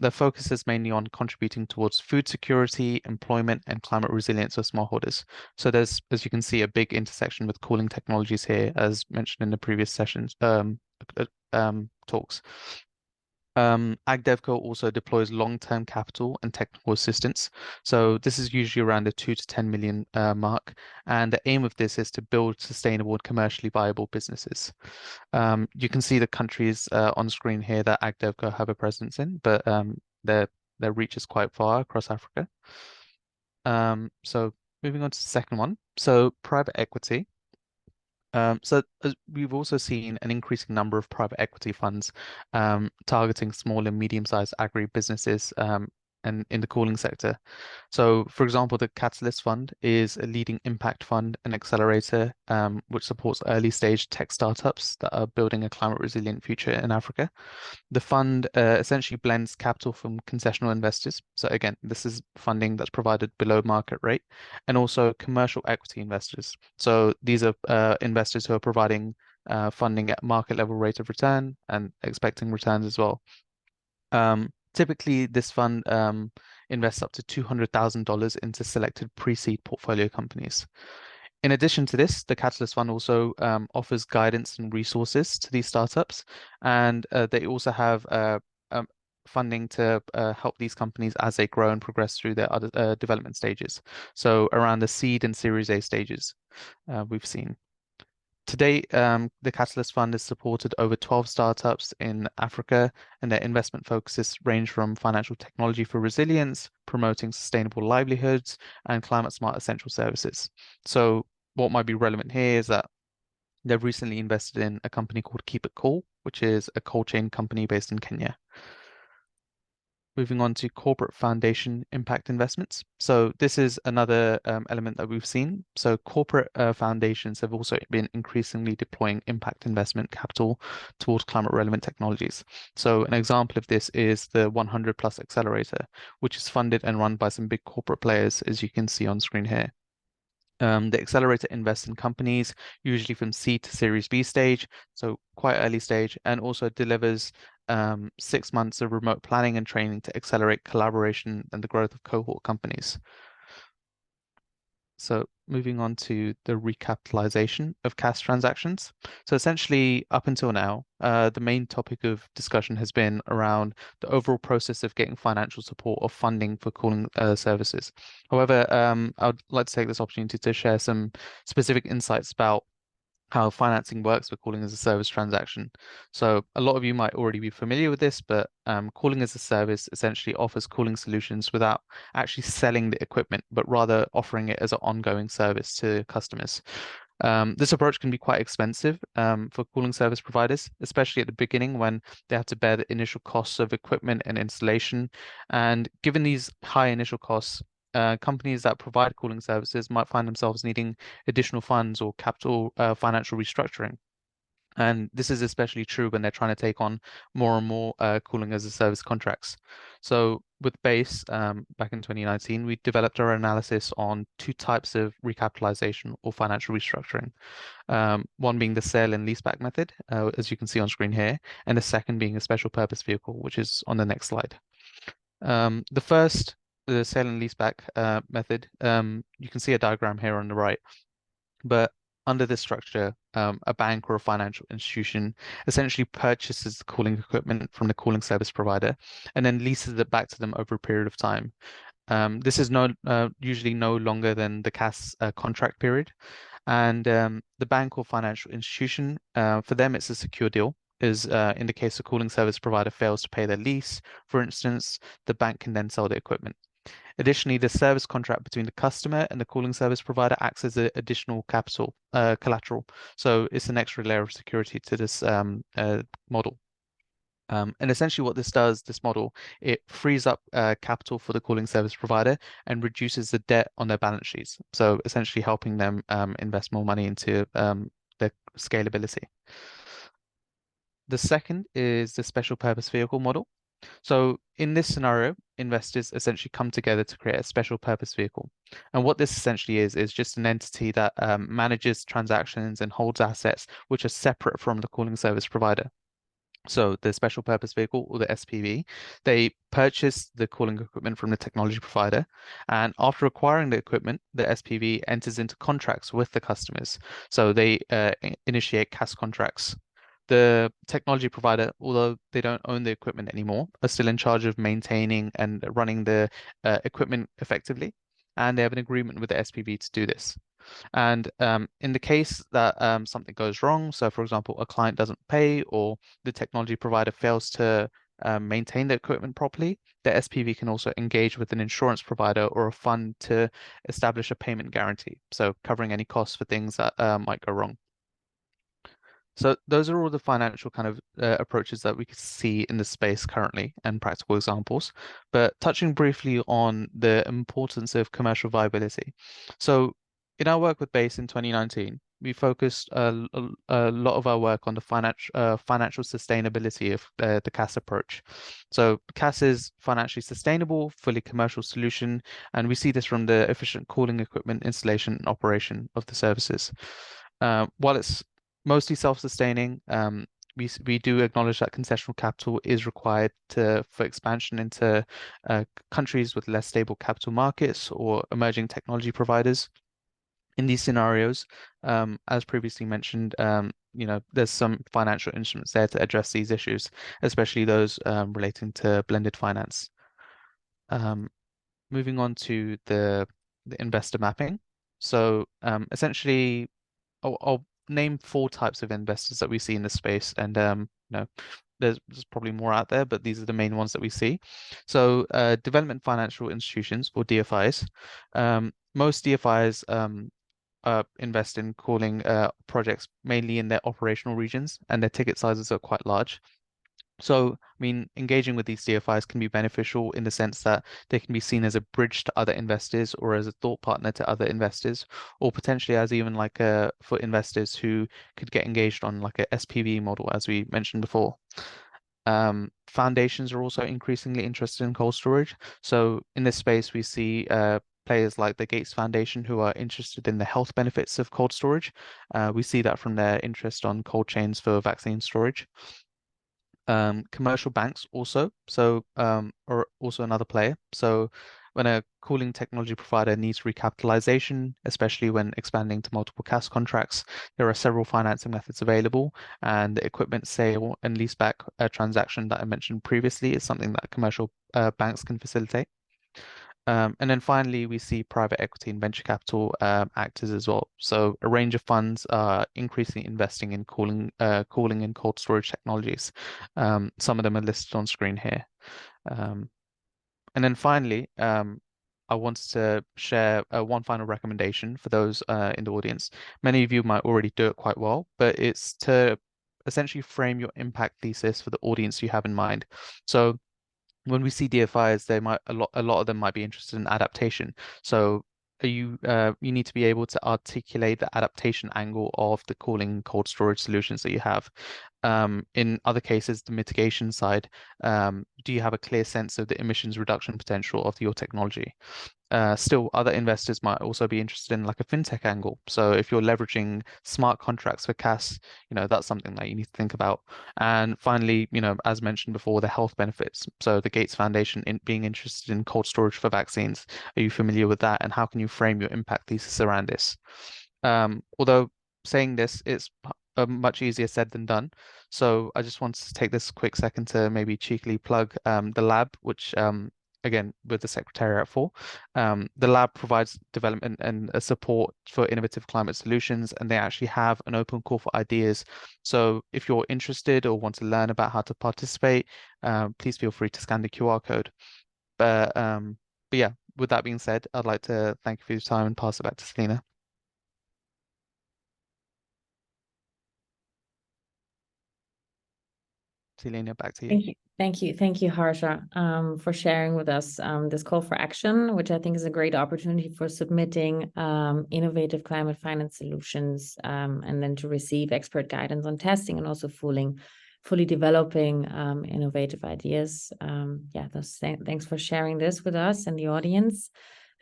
Their focus is mainly on contributing towards food security, employment, and climate resilience of smallholders. So there's, as you can see, a big intersection with cooling technologies here, as mentioned in the previous sessions talks. AgDevCo also deploys long-term capital and technical assistance. So this is usually around the 2 to 10 million mark. And the aim of this is to build sustainable and commercially viable businesses. You can see the countries on screen here that AgDevCo have a presence in, but their reach is quite far across Africa. So moving on to the second one. So private equity. We've also seen an increasing number of private equity funds targeting small and medium-sized agri-businesses and in the cooling sector. So, for example, the Catalyst Fund is a leading impact fund and accelerator which supports early-stage tech startups that are building a climate-resilient future in Africa. The fund essentially blends capital from concessional investors. So again, this is funding that's provided below market rate, and also commercial equity investors. So these are investors who are providing funding at market level rate of return and expecting returns as well. Typically, this fund invests up to $200,000 into selected pre-seed portfolio companies. In addition to this, the Catalyst Fund also offers guidance and resources to these startups, and they also have funding to help these companies as they grow and progress through their other development stages. So around the seed and Series A stages, we've seen. To date, the Catalyst Fund has supported over 12 startups in Africa, and their investment focuses range from financial technology for resilience, promoting sustainable livelihoods, and climate-smart essential services. So what might be relevant here is that they've recently invested in a company called Keep It Cool, which is a cold chain company based in Kenya. Moving on to corporate foundation impact investments. So this is another element that we've seen. So corporate foundations have also been increasingly deploying impact investment capital towards climate relevant technologies. So an example of this is the 100 Plus Accelerator, which is funded and run by some big corporate players, as you can see on screen here. The accelerator invests in companies, usually from seed to Series B stage, so quite early stage, and also delivers 6 months of remote planning and training to accelerate collaboration and the growth of cohort companies. So moving on to the recapitalization of CaaS transactions. So essentially, up until now, the main topic of discussion has been around the overall process of getting financial support or funding for cooling services. However, I would like to take this opportunity to share some specific insights about how financing works for cooling as a service transaction. So a lot of you might already be familiar with this, but cooling as a service essentially offers cooling solutions without actually selling the equipment, but rather offering it as an ongoing service to customers. This approach can be quite expensive for cooling service providers, especially at the beginning when they have to bear the initial costs of equipment and installation. And given these high initial costs, companies that provide cooling services might find themselves needing additional funds or capital financial restructuring. And this is especially true when they're trying to take on more and more cooling as a service contracts. So with BASE, back in 2019, we developed our analysis on 2 types of recapitalization or financial restructuring. One being the sale and leaseback method, as you can see on screen here, and the second being a special purpose vehicle, which is on the next slide. The first, the sale and leaseback method, you can see a diagram here on the right. But under this structure, a bank or a financial institution essentially purchases the cooling equipment from the cooling service provider and then leases it back to them over a period of time. This is usually no longer than the CaaS contract period. And the bank or financial institution, for them, it's a secure deal. Is in the case a cooling service provider fails to pay their lease, for instance, the bank can then sell the equipment. Additionally, the service contract between the customer and the cooling service provider acts as an additional capital collateral. So it's an extra layer of security to this model. And essentially what this does, this model, it frees up capital for the cooling service provider and reduces the debt on their balance sheets. So essentially helping them invest more money into their scalability. The second is the special purpose vehicle model. So in this scenario, investors essentially come together to create a special purpose vehicle. And what this essentially is just an entity that manages transactions and holds assets which are separate from the cooling service provider. So the special purpose vehicle, or the SPV, they purchase the cooling equipment from the technology provider. And after acquiring the equipment, the SPV enters into contracts with the customers. So they initiate CaaS contracts. the technology provider, although they don't own the equipment anymore, are still in charge of maintaining and running the equipment effectively, and they have an agreement with the SPV to do this. And in the case that something goes wrong, so for example, a client doesn't pay or the technology provider fails to maintain the equipment properly, the SPV can also engage with an insurance provider or a fund to establish a payment guarantee, so covering any costs for things that might go wrong. So those are all the financial kind of approaches that we could see in the space currently and practical examples. But touching briefly on the importance of commercial viability. So in our work with BASE in 2019, we focused a lot of our work on the financial sustainability of the CaaS approach. So CaaS is financially sustainable, fully commercial solution, and we see this from the efficient cooling equipment installation and operation of the services. While it's mostly self-sustaining, we do acknowledge that concessional capital is required for expansion into countries with less stable capital markets or emerging technology providers. In these scenarios, as previously mentioned, there's some financial instruments there to address these issues, especially those relating to blended finance. Moving on to the investor mapping. So essentially, I'll name 4 types of investors that we see in this space, and there's probably more out there, but these are the main ones that we see. So development financial institutions, or DFIs. Most DFIs invest in cooling projects mainly in their operational regions, and their ticket sizes are quite large. So, I mean, engaging with these DFIs can be beneficial in the sense that they can be seen as a bridge to other investors or as a thought partner to other investors, or potentially as even like for investors who could get engaged on like a SPV model, as we mentioned before. Foundations are also increasingly interested in cold storage. So in this space, we see players like the Gates Foundation who are interested in the health benefits of cold storage. We see that from their interest on cold chains for vaccine storage. Commercial banks also, so are also another player. So when a cooling technology provider needs recapitalization, especially when expanding to multiple CaaS contracts, there are several financing methods available, and the equipment sale and leaseback transaction that I mentioned previously is something that commercial banks can facilitate. And then finally, we see private equity and venture capital actors as well. So a range of funds are increasingly investing in cooling and cold storage technologies. Some of them are listed on screen here. And then finally, I wanted to share one final recommendation for those in the audience. Many of you might already do it quite well, but it's to essentially frame your impact thesis for the audience you have in mind. So when we see DFIs, a lot of them might be interested in adaptation. So you need to be able to articulate the adaptation angle of the cooling and cold storage solutions that you have. In other cases, the mitigation side, do you have a clear sense of the emissions reduction potential of your technology? Still, other investors might also be interested in like a fintech angle. So if you're leveraging smart contracts for CaaS, that's something that you need to think about. And finally, as mentioned before, the health benefits. So the Gates Foundation being interested in cold storage for vaccines. Are you familiar with that? And how can you frame your impact thesis around this? Although saying this, it's much easier said than done. So I just wanted to take this quick second to maybe cheekily plug the lab, which again, with the Secretariat for. The lab provides development and support for innovative climate solutions, and they actually have an open call for ideas. So if you're interested or want to learn about how to participate, please feel free to scan the QR code. But yeah, with that being said, I'd like to thank you for your time and pass it back to Selena. Selena, back to you. Thank you, Harsha, for sharing with us this call for action, which I think is a great opportunity for submitting innovative climate finance solutions, and then to receive expert guidance on testing and also fully developing innovative ideas. Thanks for sharing this with us and the audience.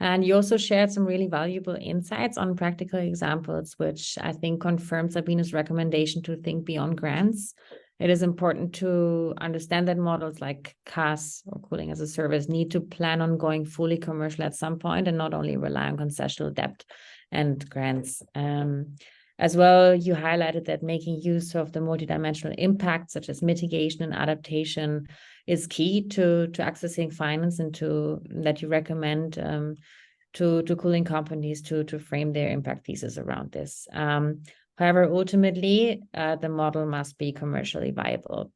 And you also shared some really valuable insights on practical examples, which I think confirms Sabina's recommendation to think beyond grants. It is important to understand that models like CaaS or cooling as a service need to plan on going fully commercial at some point and not only rely on concessional debt and grants. As well, you highlighted that making use of the multidimensional impacts, such as mitigation and adaptation, is key to accessing finance, and that you recommend to cooling companies to frame their impact thesis around this. However, ultimately, the model must be commercially viable.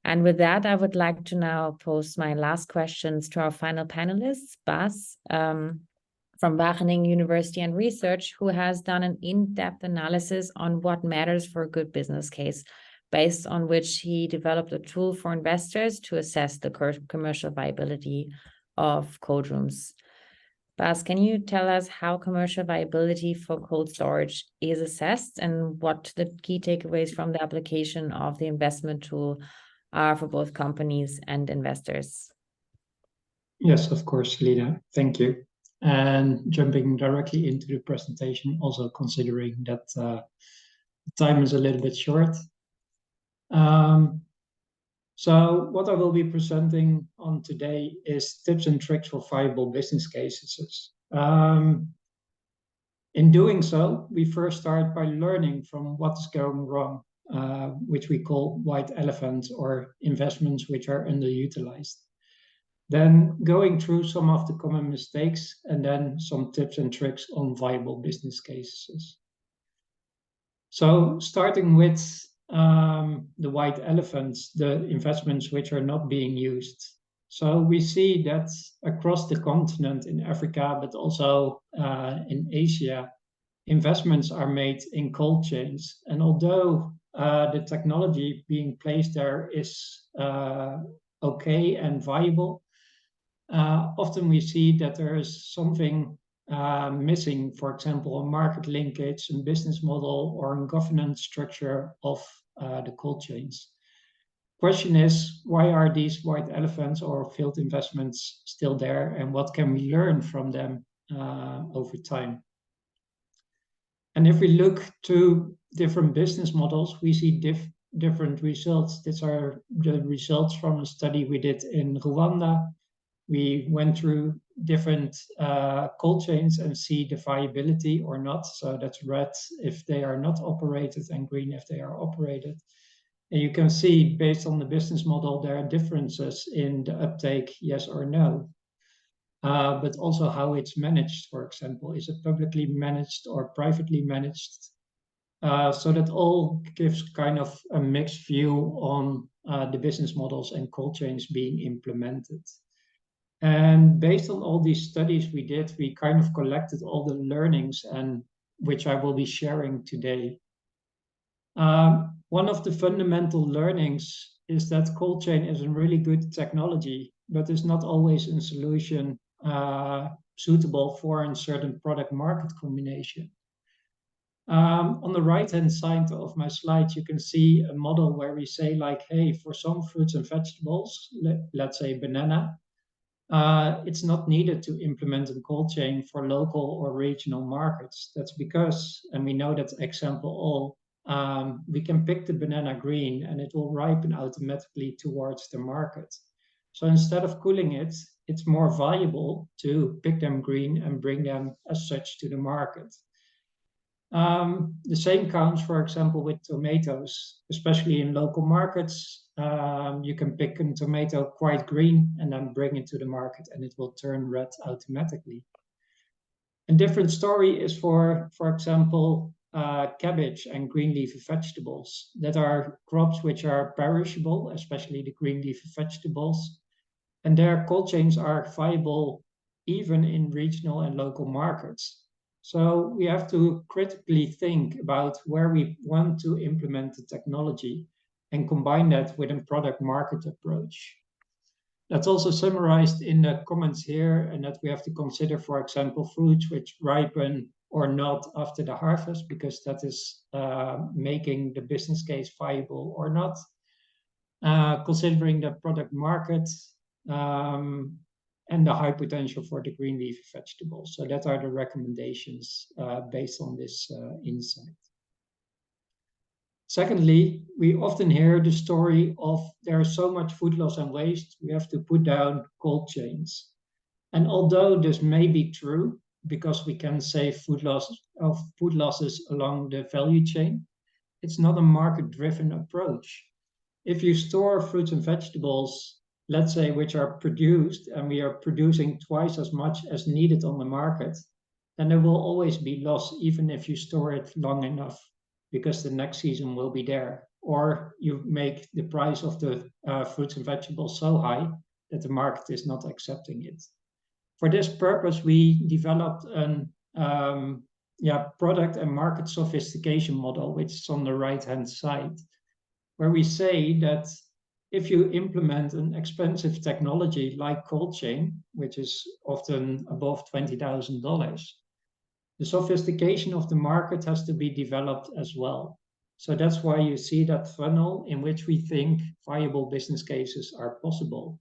And with that, I would like to now pose my last questions to our final panelists, Bas, from Wageningen University and Research, who has done an in-depth analysis on what matters for a good business case, based on which he developed a tool for investors to assess the commercial viability of cold rooms. Bas, can you tell us how commercial viability for cold storage is assessed, and what the key takeaways from the application of the investment tool are for both companies and investors? Yes, of course, Lina. Thank you. And jumping directly into the presentation, also considering that time is a little bit short. So what I will be presenting on today is tips and tricks for viable business cases. In doing so, we first start by learning from what is going wrong, which we call white elephants, or investments which are underutilized. Then going through some of the common mistakes, and then some tips and tricks on viable business cases. So starting with the white elephants, the investments which are not being used. So we see that across the continent, in Africa, but also in Asia, investments are made in cold chains. And although the technology being placed there is okay and viable, often we see that there is something missing, for example, a market linkage, a business model, or a governance structure of the cold chains. Question is, why are these white elephants or failed investments still there, and what can we learn from them over time? And if we look to different business models, we see different results. These are the results from a study we did in Rwanda. We went through different cold chains and see the viability or not. So that's red if they are not operated, and green if they are operated. And you can see, based on the business model, there are differences in the uptake, yes or no. But also how it's managed, for example. Is it publicly managed or privately managed? So that all gives kind of a mixed view on the business models and cold chains being implemented. And based on all these studies we did, we kind of collected all the learnings, and which I will be sharing today. One of the fundamental learnings is that cold chain is a really good technology, but is not always a solution suitable for a certain product market combination. On the right-hand side of my slide, you can see a model where we say, like, hey, for some fruits and vegetables, let's say banana, it's not needed to implement a cold chain for local or regional markets. That's because, and we know that example all, we can pick the banana green and it will ripen automatically towards the market. So instead of cooling it, it's more valuable to pick them green and bring them as such to the market. The same counts, for example, with tomatoes, especially in local markets. You can pick a tomato quite green and then bring it to the market, and it will turn red automatically. A different story is for example, cabbage and green leafy vegetables. That are crops which are perishable, especially the green leafy vegetables. And their cold chains are viable even in regional and local markets. So we have to critically think about where we want to implement the technology and combine that with a product market approach. That's also summarized in the comments here, and that we have to consider, for example, fruits which ripen or not after the harvest, because that is making the business case viable or not. Considering the product market and the high potential for the green leafy vegetables. So that are the recommendations based on this insight. Secondly, we often hear the story of there's so much food loss and waste, we have to put down cold chains. And although this may be true, because we can save food losses along the value chain. It's not a market-driven approach. If you store fruits and vegetables, let's say, which are produced, and we are producing twice as much as needed on the market, then there will always be loss, even if you store it long enough, because the next season will be there. Or you make the price of the fruits and vegetables so high that the market is not accepting it. For this purpose, we developed an product and market sophistication model, which is on the right-hand side, where we say that if you implement an expensive technology like cold chain, which is often above $20,000, the sophistication of the market has to be developed as well. So that's why you see that funnel in which we think viable business cases are possible.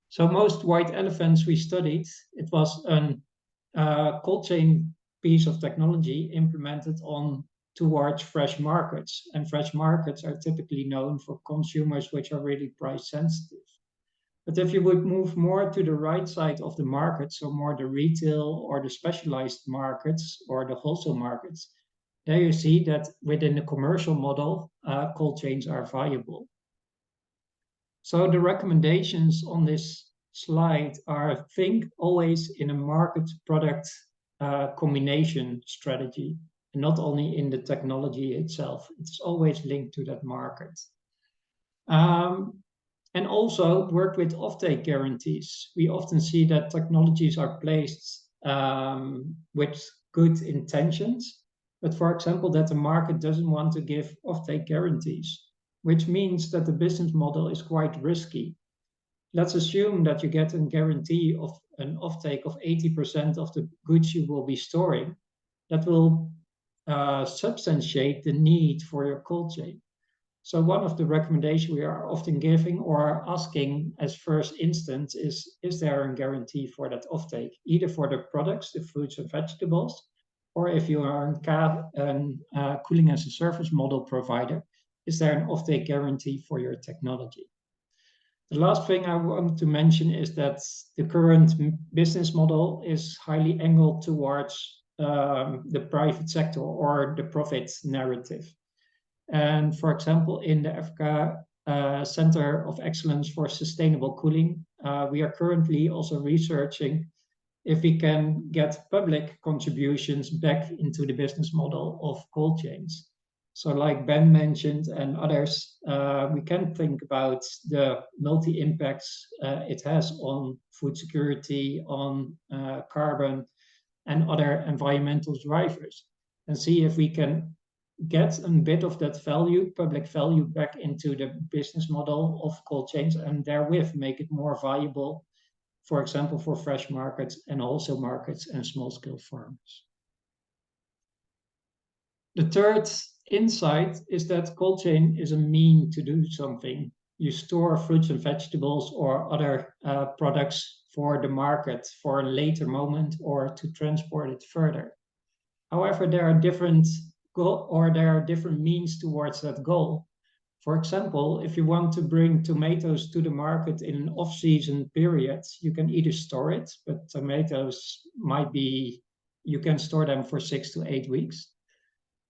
So most white elephants we studied, it was a cold chain piece of technology implemented towards fresh markets. And fresh markets are typically known for consumers which are really price sensitive. But if you would move more to the right side of the market, so more the retail or the specialized markets or the wholesale markets, there you see that within the commercial model, cold chains are viable. So the recommendations on this slide are: think always in a market product combination strategy, and not only in the technology itself. It's always linked to that market. And also work with offtake guarantees. We often see that technologies are placed with good intentions, but for example, that the market doesn't want to give offtake guarantees, which means that the business model is quite risky. Let's assume that you get a guarantee of an offtake of 80% of the goods you will be storing. That will substantiate the need for your cold chain. So one of the recommendations we are often giving or asking as first instance is there a guarantee for that offtake, either for the products, the fruits and vegetables, or if you are a cooling as a service model provider, is there an offtake guarantee for your technology? The last thing I want to mention is that the current business model is highly angled towards the private sector or the profit narrative. And for example, in the Africa Center of Excellence for Sustainable Cooling, we are currently also researching if we can get public contributions back into the business model of cold chains. So like Ben mentioned and others, we can think about the multi-impacts it has on food security, on carbon and other environmental drivers, and see if we can get a bit of that value, public value, back into the business model of cold chains, and therewith make it more viable, for example, for fresh markets and wholesale markets and small-scale farmers. The third insight is that cold chain is a mean to do something. You store fruits and vegetables or other products for the market for a later moment or to transport it further. However, there are different means towards that goal. For example, if you want to bring tomatoes to the market in an off-season period, you can either store it, but tomatoes you can store them for 6 to 8 weeks.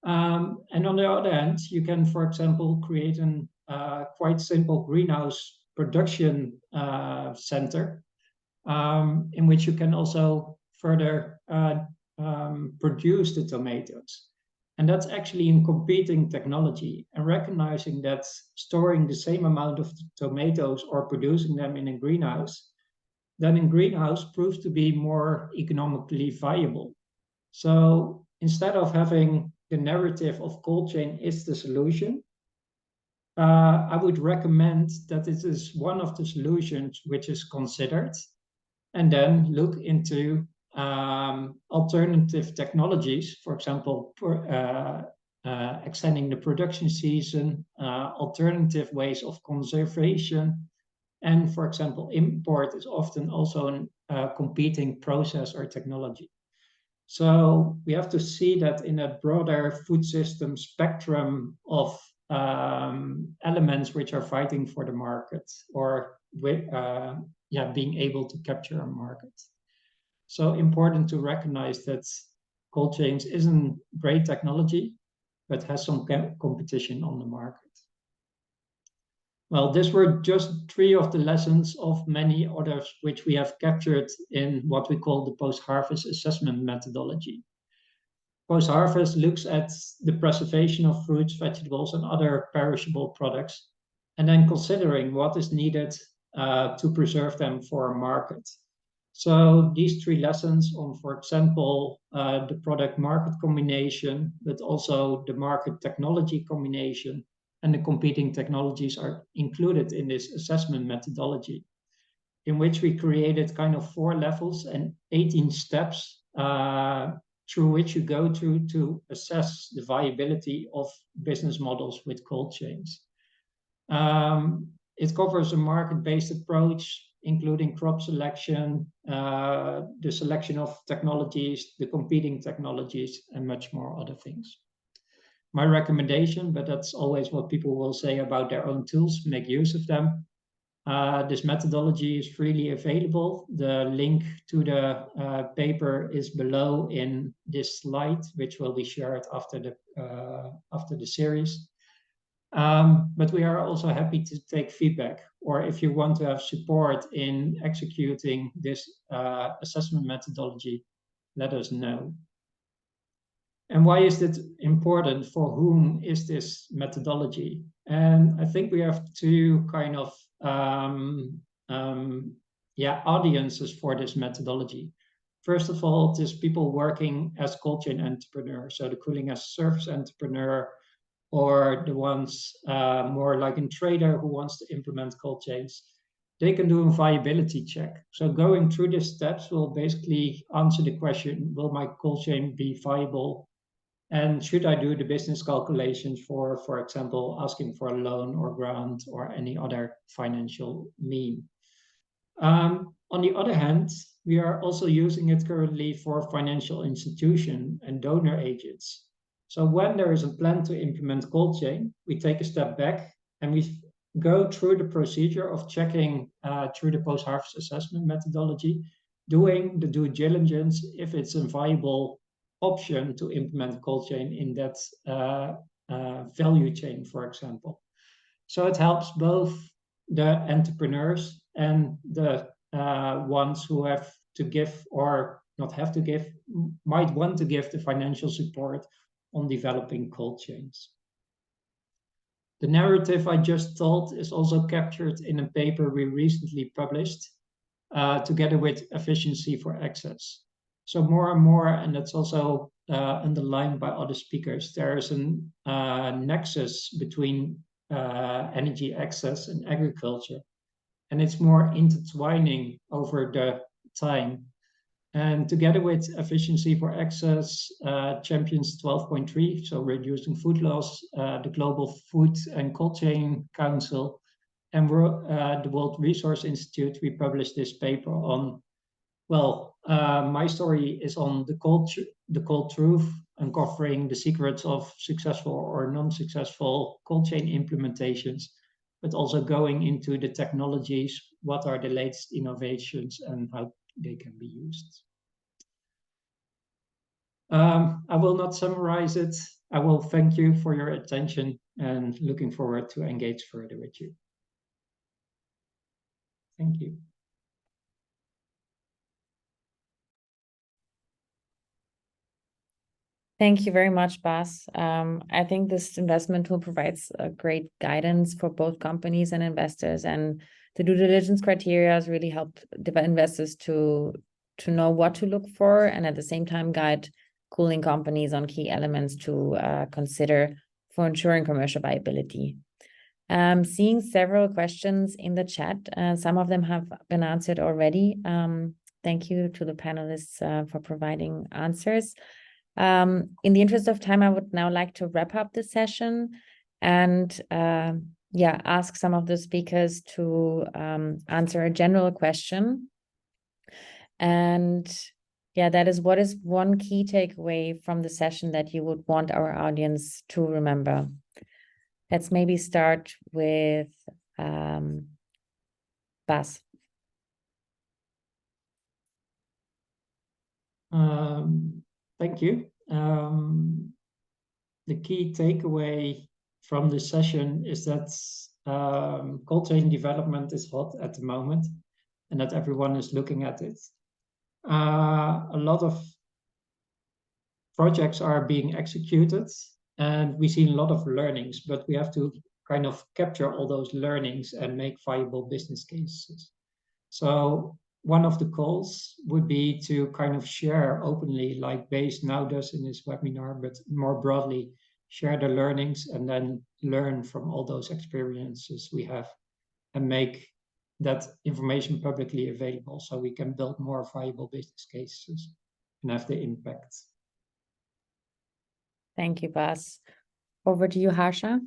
And on the other hand, you can, for example, create a quite simple greenhouse production center in which you can also further produce the tomatoes. And that's actually in competing technology, and recognizing that storing the same amount of tomatoes or producing them in a greenhouse, then in greenhouse proves to be more economically viable. So instead of having the narrative of cold chain is the solution, I would recommend that it is one of the solutions which is considered, and then look into alternative technologies, for example, extending the production season, alternative ways of conservation, and for example, import is often also a competing process or technology. So we have to see that in a broader food system spectrum of elements which are fighting for the market or with, being able to capture a market. So important to recognize that cold chains isn't great technology, but has some competition on the market. Well, these were just 3 of the lessons of many others which we have captured in what we call the post-harvest assessment methodology. Post-harvest looks at the preservation of fruits, vegetables, and other perishable products, and then considering what is needed to preserve them for a market. So these 3 lessons on, for example, the product market combination, but also the market technology combination, and the competing technologies are included in this assessment methodology, in which we created kind of 4 levels and 18 steps through which you go through to assess the viability of business models with cold chains. It covers a market-based approach, including crop selection, the selection of technologies, the competing technologies, and much more other things. My recommendation, but that's always what people will say about their own tools, make use of them. This methodology is freely available. The link to the paper is below in this slide, which will be shared after the series. But we are also happy to take feedback, or if you want to have support in executing this assessment methodology, let us know. And why is it important? For whom is this methodology? And I think we have 2 kind of audiences for this methodology. First of all, it is people working as cold chain entrepreneurs, so the cooling as a service entrepreneur, or the ones more like a trader who wants to implement cold chains. They can do a viability check. So going through these steps will basically answer the question, will my cold chain be viable? And should I do the business calculations for example, asking for a loan or grant or any other financial mean? On the other hand, we are also using it currently for financial institution and donor agents. So when there is a plan to implement cold chain, we take a step back and we go through the procedure of checking through the post-harvest assessment methodology, doing the due diligence if it's a viable option to implement cold chain in that value chain, for example. So it helps both the entrepreneurs and the ones who have to give or not have to give, might want to give the financial support on developing cold chains. The narrative I just told is also captured in a paper we recently published together with efficiency for access. So more and more, and that's also underlined by other speakers, there is a nexus between energy access and agriculture. And it's more intertwining over the time. And together with efficiency for access, champions 12.3, so reducing food loss, the Global Food and Cold Chain Council, and the World Resource Institute, we published this paper on, well, my story is on the cold truth, uncovering the secrets of successful or non-successful cold chain implementations, but also going into the technologies, what are the latest innovations and how they can be used. I will not summarize it. I will thank you for your attention and looking forward to engage further with you. Thank you. Thank you very much, Bas. I think this investment tool provides a great guidance for both companies and investors, and the due diligence criteria has really helped investors to know what to look for, and at the same time guide cooling companies on key elements to consider for ensuring commercial viability. Seeing several questions in the chat, some of them have been answered already. Thank you to the panelists for providing answers. In the interest of time, I would now like to wrap up the session and ask some of the speakers to answer a general question. And that is, what is one key takeaway from the session that you would want our audience to remember? Let's maybe start with Bas. Thank you. The key takeaway from this session is that cold chain development is hot at the moment and that everyone is looking at it. A lot of projects are being executed and we see a lot of learnings, but we have to kind of capture all those learnings and make viable business cases. So one of the calls would be to kind of share openly, like Base now does in this webinar, but more broadly, share the learnings and then learn from all those experiences we have and make that information publicly available so we can build more viable business cases and have the impact. Thank you, Bas. Over to you, Harsha.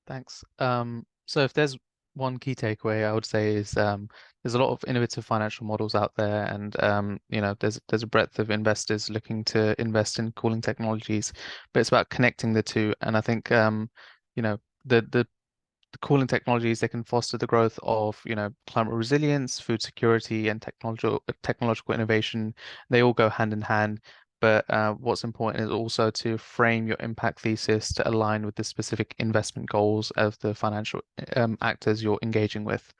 Thanks. So if there's one key takeaway, I would say is there's a lot of innovative financial models out there, and you know, there's a breadth of investors looking to invest in cooling technologies, but it's about connecting the two. And I think you know, the cooling technologies, they can foster the growth of, you know, climate resilience, food security, and technological innovation. They all go hand in hand. But what's important is also to frame your impact thesis to align with the specific investment goals of the financial actors you're engaging with.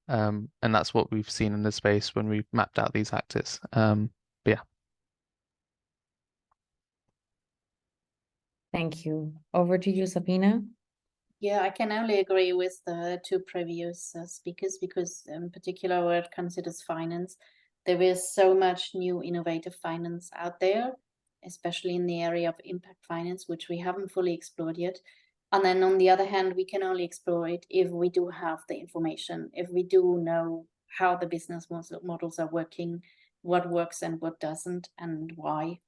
And that's what we've seen in the space when we've mapped out these actors. Yeah. Thank you. Over to you, Sabina. Yeah, I can only agree with the two previous speakers because in particular where it considers finance, there is so much new innovative finance out there, especially in the area of impact finance, which we haven't fully explored yet. And then on the other hand, we can only explore it if we do have the information, if we do know how the business models are working, what works and what doesn't, and why.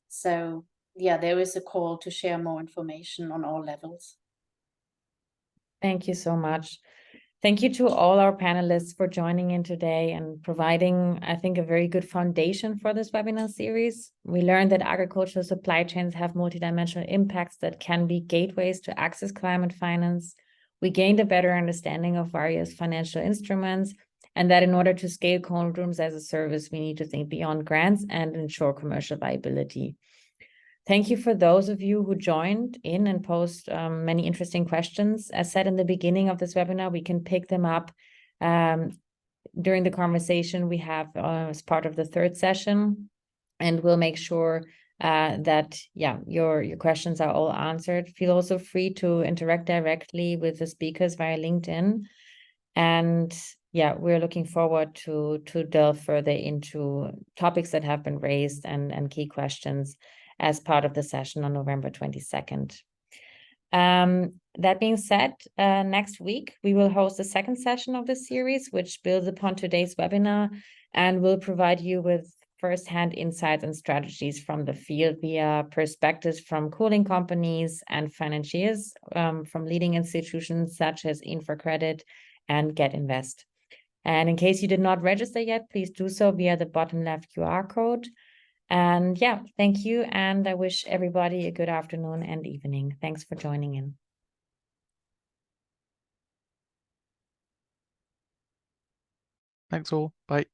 So yeah, there is a call to share more information on all levels. Thank you so much. Thank you to all our panelists for joining in today and providing, I think, a very good foundation for this webinar series. We learned that agricultural supply chains have multidimensional impacts that can be gateways to access climate finance. We gained a better understanding of various financial instruments, and that in order to scale cold rooms as a service, we need to think beyond grants and ensure commercial viability. Thank you for those of you who joined in and posed many interesting questions. As said in the beginning of this webinar, we can pick them up during the conversation we have as part of the third session, and we'll make sure that your questions are all answered. Feel also free to interact directly with the speakers via LinkedIn. And yeah, we're looking forward to delve further into topics that have been raised and key questions as part of the session on November 22nd. That being said, next week, we will host the second session of this series, which builds upon today's webinar and will provide you with first-hand insights and strategies from the field via perspectives from cooling companies and financiers from leading institutions such as InfraCredit and Get Invest. And in case you did not register yet, please do so via the bottom left QR code. And yeah, thank you. And I wish everybody a good afternoon and evening. Thanks for joining in. Thanks all. Bye.